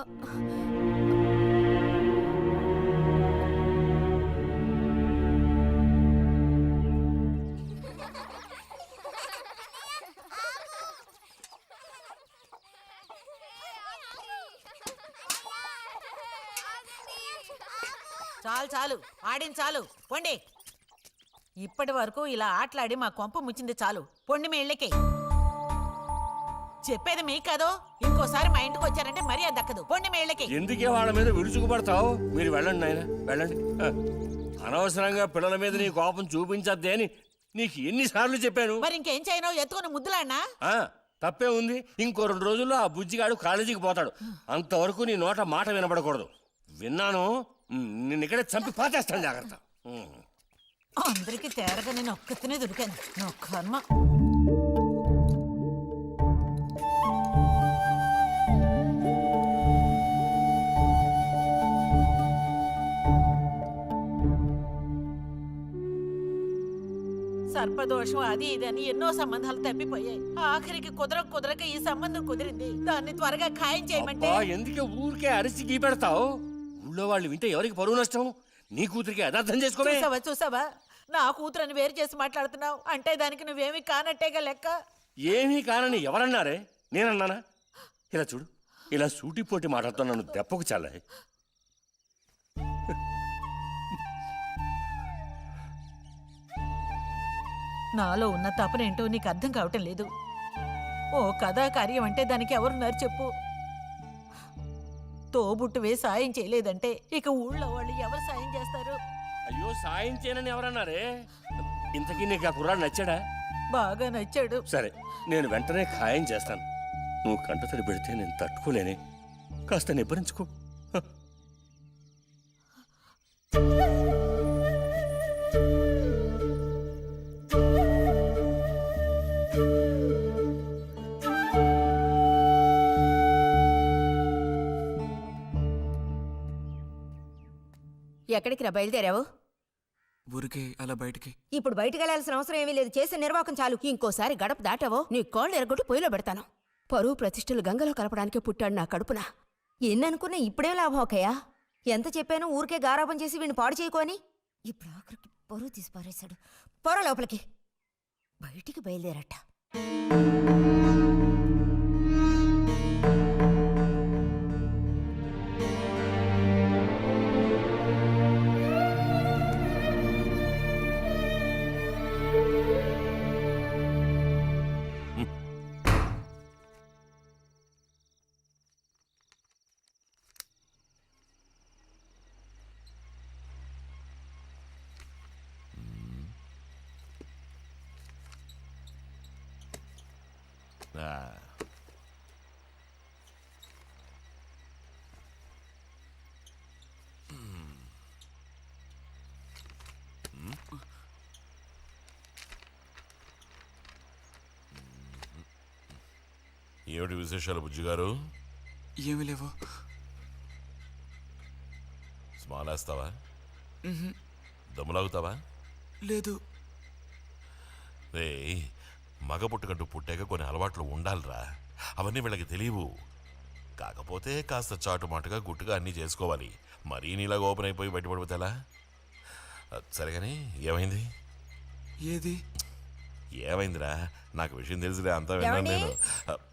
చాలు చాలు, ఆడిన చాలు, పొండి. ఇప్పటి వరకు ఇలా ఆటలాడి మా కొంప ముచ్చింది చాలు. పొండి మీ ఇళ్ళకి. చెప్పేది మీకు కాదు, ఇంకోసారి మా ఇంటికి వచ్చారంటే మరీ అది దక్కదు. పొండి మీ ఇళ్ళకి. ఎందుకే వాళ్ళ మీద విరుచుకుపడతావు? మీరు వెళ్ళండి నాయన, వెళ్ళండి. అనవసరంగా పిల్లల మీద నీ కోపం చూపించద్దే అని నీకు ఎన్నిసార్లు చెప్పాను. మరి ఇంకేం చేయను? ఎత్తుకుని ముద్దులాడినా? తప్పే ఉంది. ఇంకో 2 రోజుల్లో ఆ బుజ్జిగాడు కాలేజీకి పోతాడు. అంతవరకు నీ నోట మాట వినపడకూడదు. విన్నాను, నిన్ను ఇక్కడే చంపి పాతేస్తాను. జాగ్రత్త. అందరికి తేరగా నేను ఒక్కతనే దొరికాను. నా కర్మ. సర్పదోషం అది ఇదని ఎన్నో సంబంధాలు తప్పిపోయాయి. ఆఖరికి కుదరక ఈ సంబంధం కుదిరింది. దాన్ని త్వరగా ఖాయం చేయమంటే. ఎందుకే ఊరికే అరిసి గీపెడతావు? ఊళ్ళో వాళ్ళు వింటే ఎవరికి పరువు నష్టం? నీ కూతురికి అదర్థం చేసుకోవే. చూసావా, నా కూతురని వేరు చేసి మాట్లాడుతున్నావు అంటే దానికి నువ్వేమీ కానట్టేగా లెక్క. ఏమీ కానని ఎవరన్నారే? నేనన్నానా? ఇలా చూడు, ఇలా సూటిపోటి మాటలతో నన్ను దెప్పకు చాలే. నాలో ఉన్న తపనేంటో నీకు అర్థం కావటం లేదు. ఓ కథా కార్యం అంటే దానికి ఎవరున్నారు చెప్పు? తోబుట్టువే సాయం చేయలేదంటే ఇక ఊళ్ళో వాళ్ళు ఎవరు సాయం చేస్తారు? అయ్యో, సాయం చేయనని ఎవరన్నారే? ఇంతకీ నీకు ఆ కుర్రాడు నచ్చాడా? బాగా నచ్చాడు. సరే, నేను వెంటనే ఖాయం చేస్తాను. నువ్వు కంటతడి పెడితే నేను తట్టుకోలేనే. కాస్త నిబ్బరించుకో. ఎక్కడికి రా బయలుదేరావు? ఊరికే అలా బయటికి. ఇప్పుడు బయటికి వెళ్ళాల్సిన అవసరం ఏమీ లేదు. చేసే నిర్వాహకం చాలు. ఇంకోసారి గడప దాటావో నీ కాళ్ళు ఎరగొట్టి పొయ్యిలో పెడతాను. పరువు ప్రతిష్టలు గంగలో కలపడానికి పుట్టాడు నా కడుపున. ఎన్ననుకున్నా ఇప్పుడేం లాభం ఒకయ్యా? ఎంత చెప్పాను ఊరికే గారాపం చేసి వీడిని పాడు చేయకోని. ఇప్పుడు ఆఖరికి పరువు తీసి పారేశాడు. పొర లోపలికి. బయటికి బయలుదేరట. ఏమిటి విశేషాలు బుజ్జిగారు? ఏమి లేవు. స్మాలేస్తావా? దమ్ములాగుతావా? లేదు. రే, మగ పుట్టుకంటూ పుట్టాక కొన్ని అలవాట్లు ఉండాలిరా. అవన్నీ వీళ్ళకి తెలియవు. కాకపోతే కాస్త చాటుమాటుగా గుట్టుగా అన్నీ చేసుకోవాలి. మరీ నీలాగా ఓపెన్ అయిపోయి బయటపడిపోతే ఎలా? సరేగాని ఏమైంది? ఏది ఏమైందిరా? నాకు విషయం తెలిసిలే, అంతా విన్నాను నేను.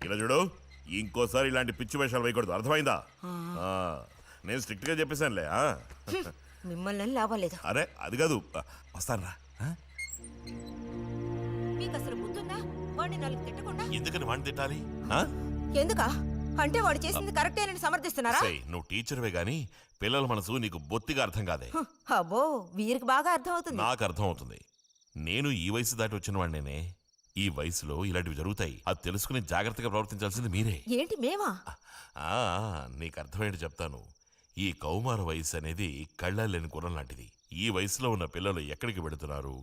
ఇలా చూడు, ఇంకోసారి ఇలాంటి పిచ్చి వేషాలు వేయకూడదు, అర్థమైందా? నేను స్ట్రిక్ట్గా చెప్పేశానులే. మిమ్మల్ని లాభం లేదు. అరే అది కాదు, వస్తానురా. మీకు అసలు బుద్ధుందా? వాడిని నాలుగు తిట్టకుండా. ఎందుకని వాడిని తిట్టాలి? ఎందుకా? అంటే వాడు చేసింది కరెక్టేనని సమర్థిస్తున్నారా? నువ్వు టీచర్వే గాని పిల్లల మనసు నీకు బొత్తిగా అర్థం కాదే. అబ్బో, వీరికి బాగా అర్థం అవుతుంది. నాకు అర్థం అవుతుంది. నేను ఈ వయసు దాటి వచ్చిన వాడినేనే. ఈ వయసులో ఇలాంటివి జరుగుతాయి. అది తెలుసుకుని జాగ్రత్తగా ప్రవర్తించాల్సింది మీరే. ఏంటి మేమా? నీకు అర్థమేంటి చెప్తాను. ఈ కౌమార వయసు అనేది కళ్ళలేని గుర్రం లాంటిది. ఈ వయసులో ఉన్న పిల్లలు ఎక్కడికి వెళుతున్నారు,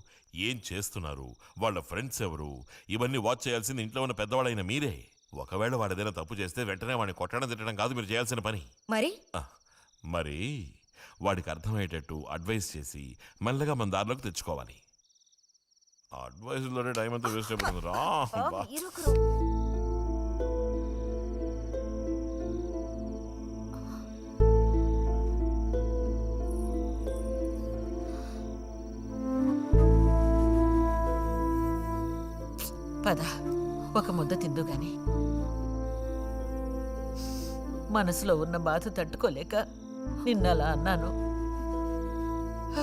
ఏం చేస్తున్నారు, వాళ్ళ ఫ్రెండ్స్ ఎవరు, ఇవన్నీ వాచ్ చేయాల్సింది ఇంట్లో ఉన్న పెద్దవాళ్ళైన మీరే. ఒకవేళ వాడేదైనా తప్పు చేస్తే వెంటనే వాడిని కొట్టడం తిట్టడం కాదు మీరు చేయాల్సిన పని. మరి వాడికి అర్థమయ్యేటట్టు అడ్వైస్ చేసి మెల్లగా మన దారిలోకి తెచ్చుకోవాలి. అడ్వైస్లోనే టైం అంతా వేస్ట్ అయిపోతుంది రా. పద, ఒక ముద్ద తిందు గాని. మనసులో ఉన్న బాధ తట్టుకోలేక నిన్నలా అన్నాను.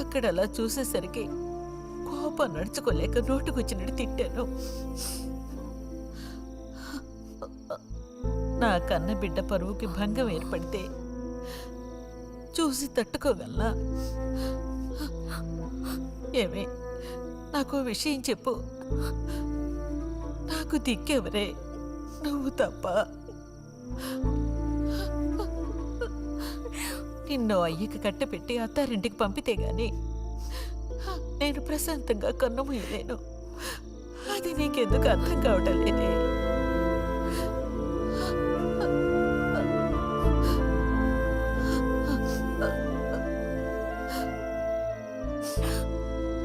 అక్కడలా చూసేసరికి కోపం నడుచుకోలేక నోటుకొచ్చినట్టు తిట్టాను. నా కన్న బిడ్డ పరువుకి భంగం ఏర్పడితే చూసి తట్టుకోగలనా? ఏమే, నాకు విషయం చెప్పు. నాకు దిక్కెవరే? నువ్వు తప్ప. నిన్నో అయ్యకి కట్టపెట్టి అత్తారింటికి పంపితే గాని నేను ప్రశాంతంగా కన్నుమూయలేను. అది నీకెందుకు అర్థం కావటం లేదే?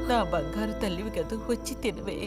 నా బంగారు తల్లివి కదూ, వచ్చి తినవే.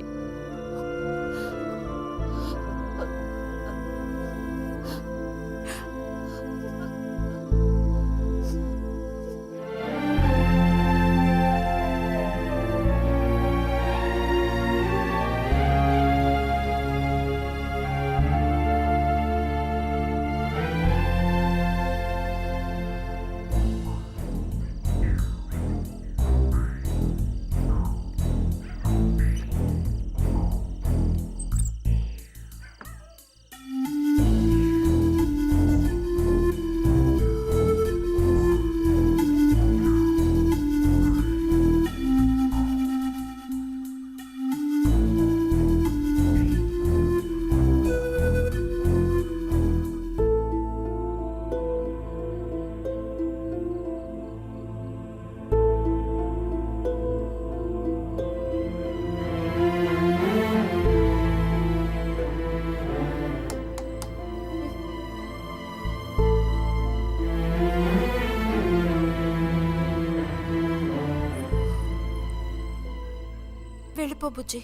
వెళ్ళిపో బుజ్జి.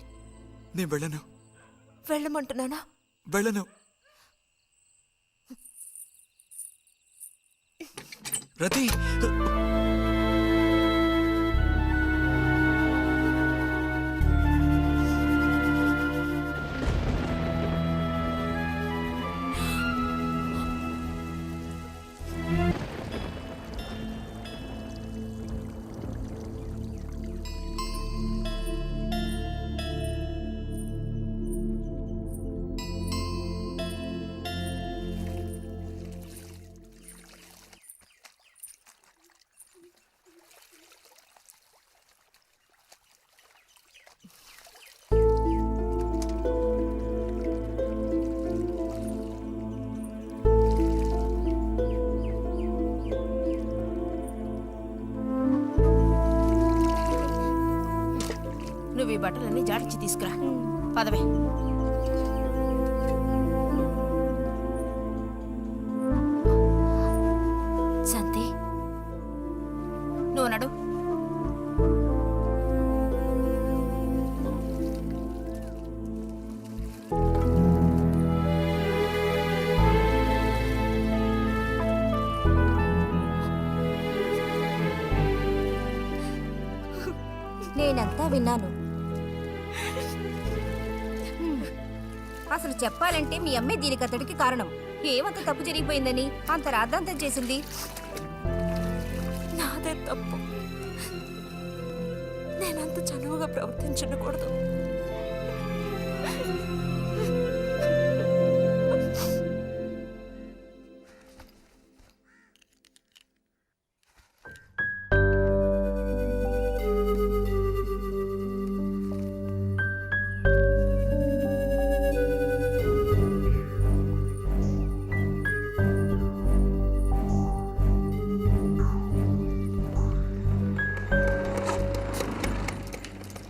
నేను వెళ్ళను. వెళ్ళమంటున్నానా? వెళ్ళను. రతి, నువ్వు ఈ బట్టలన్నీ జాడించి తీసుకురా. పదవే. బాగా విన్నాను. అసలు చెప్పాలంటే మీ అమ్మే దీనికి అతడికి కారణం. ఏమంత తప్పు జరిగిపోయిందని అంత రాద్ధాంతం చేసింది? నాదే తప్పు. నేనంత చనువుగా ప్రవర్తించకూడదు.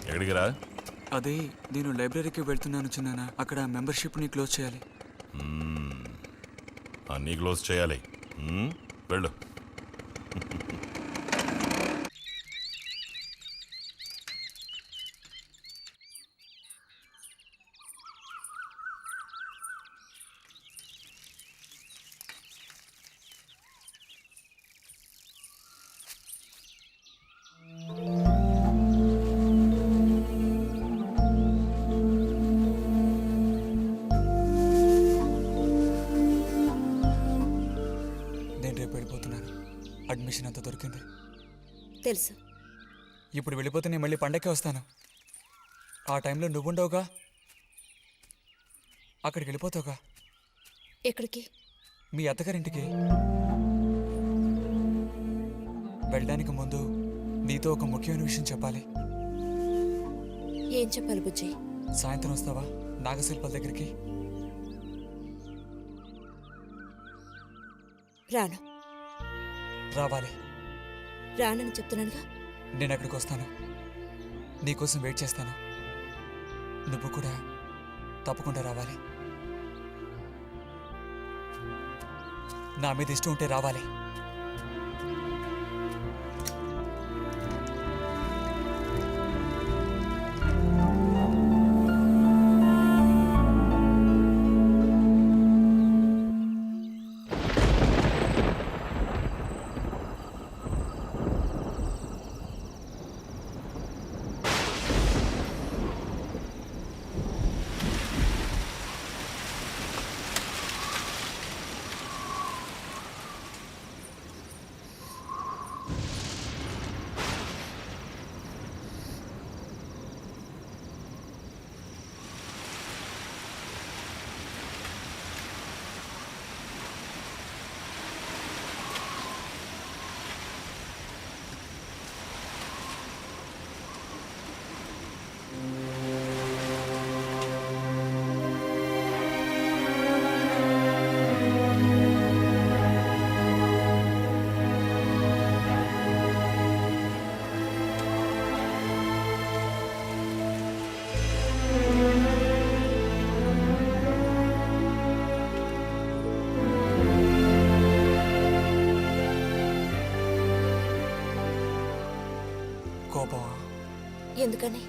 ఎక్కడికి రా? అదే నేను లైబ్రరీకి వెళ్తున్నాను చిన్నానా. అక్కడ మెంబర్షిప్ని క్లోజ్ చేయాలి. అన్నీ క్లోజ్ చేయాలి. వెళ్ళు. నేను రేపు వెళ్ళిపోతున్నాను. అడ్మిషన్ అంతా దొరికింది. తెలుసు. ఇప్పుడు వెళ్ళిపోతే నేను మళ్ళీ పండక్కి వస్తాను. ఆ టైంలో నువ్వుండవుగా, అక్కడికి వెళ్ళిపోతావుగా. ఎక్కడికి? మీ అత్తగారింటికి. వెళ్ళడానికి ముందు నీతో ఒక ముఖ్యమైన విషయం చెప్పాలి. ఏం చెప్పాలి బుజ్జి? సాయంత్రం వస్తావా నాగశిల్పాల దగ్గరికి? రాను. రావాలి. రానని చెప్తున్నానుగా. నేను అక్కడికి వస్తాను. నీకోసం వెయిట్ చేస్తాను. నువ్వు కూడా తప్పకుండా రావాలి. నా మీద ఇష్టం ఉంటే రావాలి. కోపమా? ఎందుకని?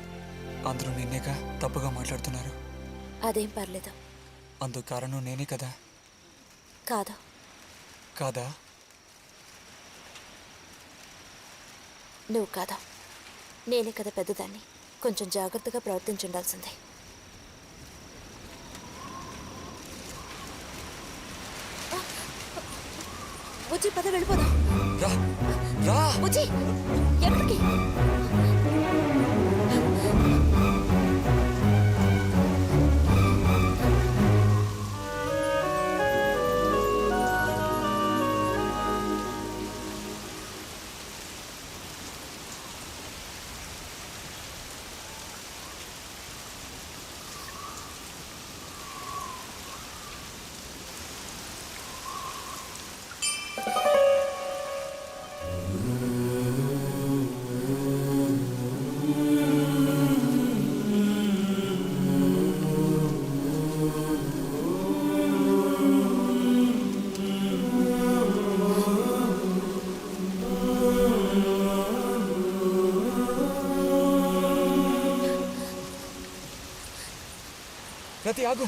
అందరూ నిన్నేగా తప్పుగా మాట్లాడుతున్నారు. అదేం పర్లేదు. అందుకు కారణం నేనే కదా. కాదు. కాదా? నువ్వు కాదా, నేనే కదా పెద్దదాన్ని. కొంచెం జాగ్రత్తగా ప్రవర్తించుండాల్సిందే. బుజ్జి పద వెళ్ళిపోదాం. రా రా. బుజ్జి ఎక్కడికి? రతి ఆగు.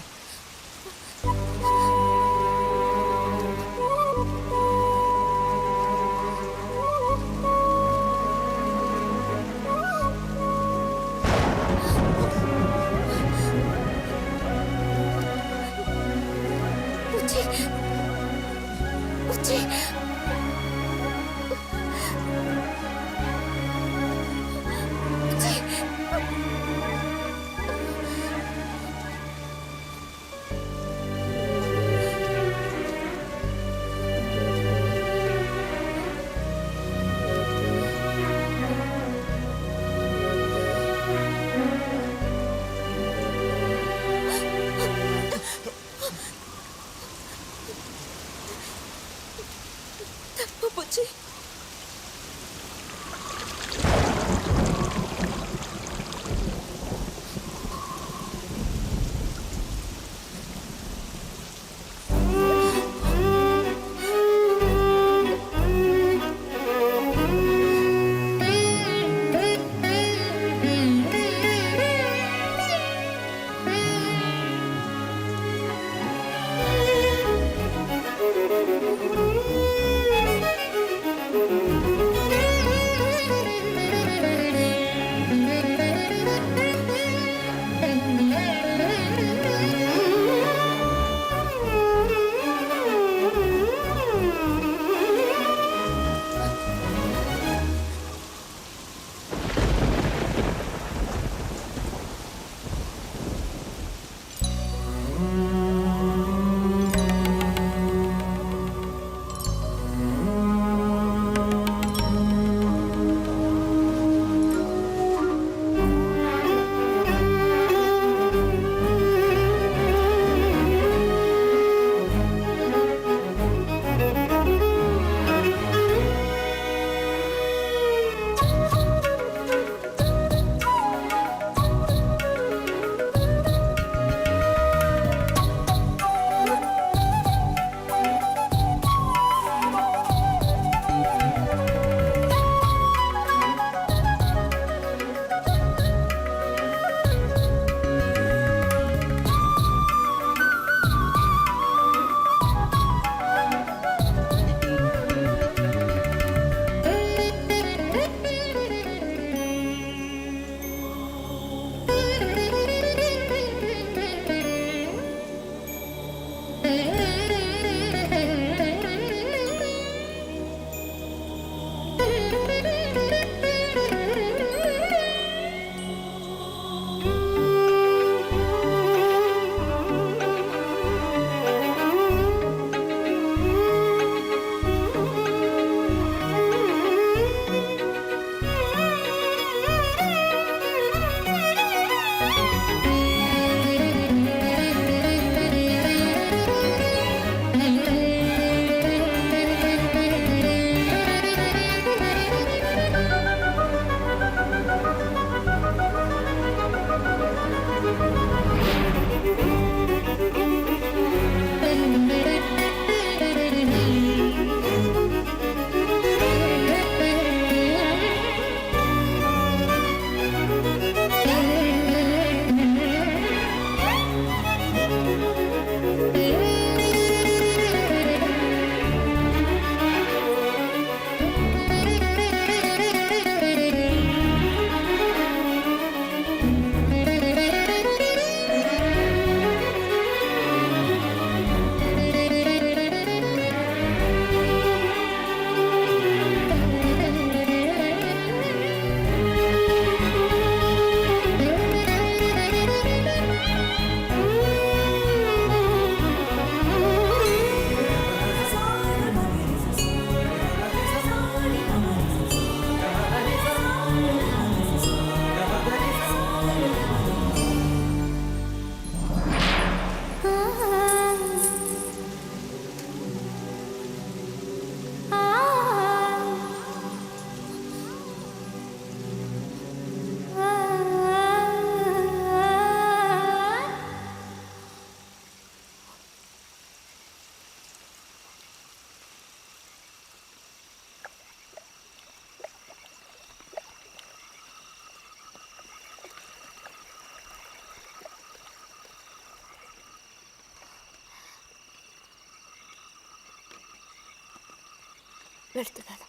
వెళ్తున్నాను.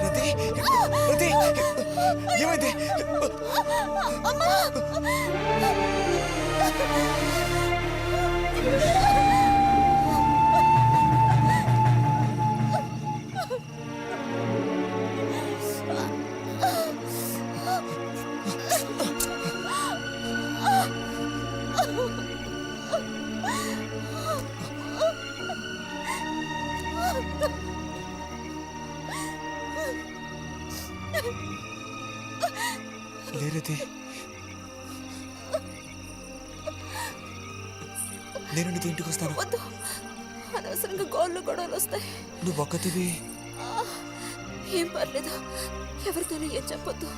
రతి రతి ఏమైంది? లేరతి, నేను నీతో ఇంటికి వస్తాను. వద్దు, అనవసరంగా గోళ్ళు గొడవలు వస్తాయి. నువ్వు ఒక్కతివి. ఏం పర్లేదు, ఎవరితోనూ ఏం చెప్పొద్దు.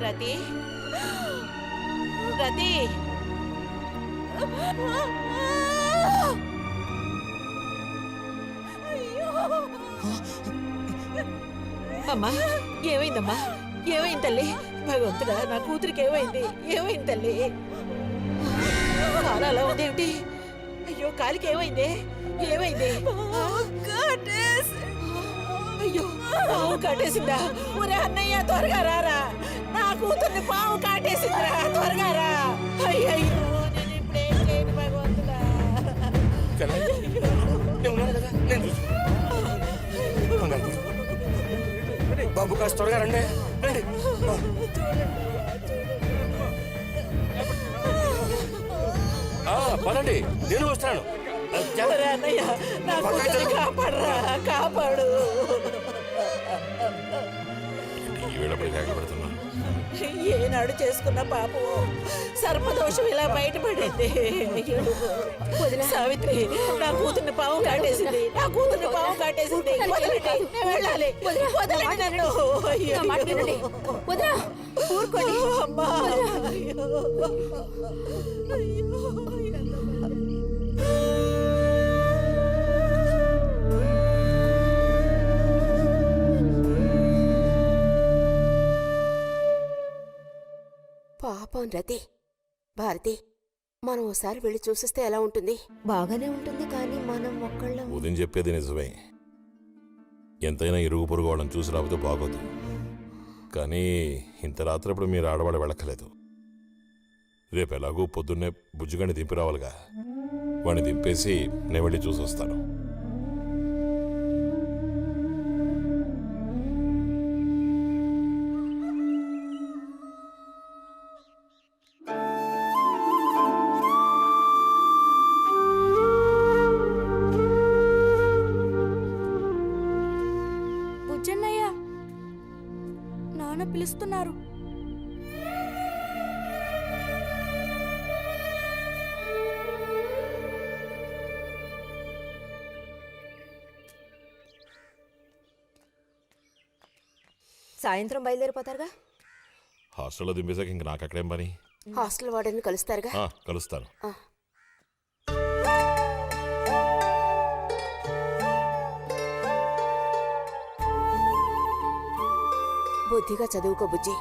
రతి, రతి, అమ్మా ఏమైందమ్మా? ఏమైంది తల్లి? భగవంతుడా, నా కూతురికి ఏమైంది? ఏమైంది తల్లి? కాలు అలా ఉందేమిటి? అయ్యో, కాలికి ఏమైంది? ఏమైంది? అయ్యో, పాము కాటేసిందా? ఒరే అన్నయ్య, త్వరగా రారా, నా కూతుర్ని పాము కాటేసిందిరా, త్వరగా రా. అయ్యో, నేను ఇప్పుడేం చేయను భగవంతుడా. బాబు కాస్త త్వరగా రండి. పదండి, నేను వస్తాను. ఒరే అన్నయ్య, నా కూతుర్ని కాపాడరా, కాపాడు. ఏనాడు చేసుకున్న పాపం సర్పదోషం ఇలా బయటపడింది. సావిత్రి, నా కూతుర్ని పాము కాటేసింది, నా కూతుర్ని పాము కాటేసింది. వదలండి, నేను వెళ్ళాలి. వదలండి నన్ను. ఊరుకోండి అమ్మా. పాపం రతి. భారతి, మనం ఓసారి వెళ్ళి చూసిస్తే ఎలా ఉంటుంది? బాగానే ఉంటుంది, కానీ మనం ఒక్కళ్ళం. ఉదయం చెప్పేది నిజమే. ఎంతైనా ఇరుగు పొరుగు వాళ్ళని చూసి రాకపోతే బాగోదు. కానీ ఇంత రాత్రప్పుడు మీరు ఆడవాళ్ళు వెళ్ళక్కలేదు. రేపు ఎలాగూ పొద్దున్నే బుజ్జిగాని దింపి రావాలిగా. వాడిని దింపేసి నేను వెళ్ళి చూసి వస్తాను. బుజ్జన్నయ్య, నాన్న పిలుస్తున్నారు. సాయంత్రం బయలుదేరిపోతారుగా? హాస్టల్లో దింపేశాక ఇంక నాకు అక్కడేం పని? హాస్టల్ వార్డెన్ కలుస్తారుగా? కలుస్తాను. బుద్ధిగా చదువుకో బుజ్జి.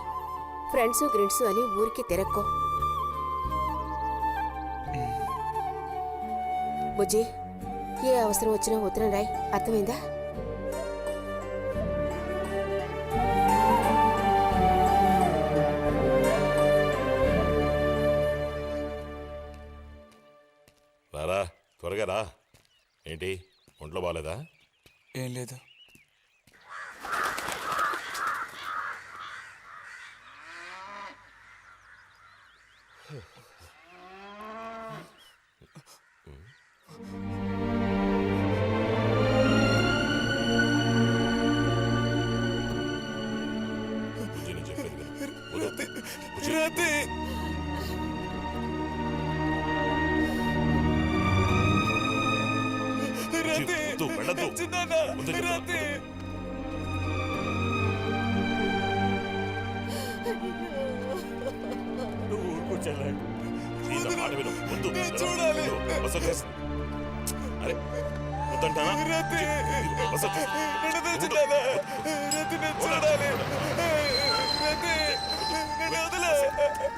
ఫ్రెండ్స్ గ్రిండ్స్ అని ఊరికి తిరక్కో. బుజ్జి, ఏ అవసరం వచ్చినా ఉత్తరం రాయి, అర్థమైందా? రారా త్వరగా రా. ఏంటి ఒంట్లో బాగాలేదా? ఏం లేదు. బుజ్జిని చెప్పేది విను. వద్దు. బుజ్జి. బుజ్జి, వద్దు, వెళ్ళొద్దు. వద్దు చెప్తాను. ఈ నా మాట విను. వద్దు. ఇదిగో, బస్ వచ్చేసింది. అరే వద్దంటానా? ఇదిగో, బస్ వచ్చేసింది.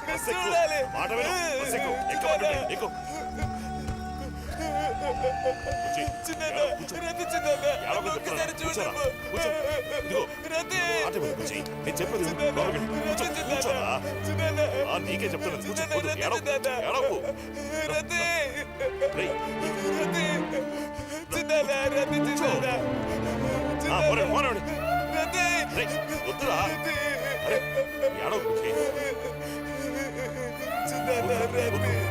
బస్ ఎక్కు. మాట విను. బస్ ఎక్కు. ఎక్కమంటే ఎక్కు. బుజ్జి, కూర్చో. ఏడవకు చెప్తున్నాను. కూర్చోరా. కూర్చో. ఇదిగో, మాట విను బుజ్జి. నేను చెప్పేది విను. లోపలికి వెళ్ళు. కూర్చో. కూర్చోరా. నీకే చెప్తున్నాను. కూర్చో. వద్దు. ఏడవకు. ఏడవకు. రేయ్. పోరండి, పోరండి. రేయ్, వద్దురా. అరే ఏడవకు బుజ్జి. వద్దు.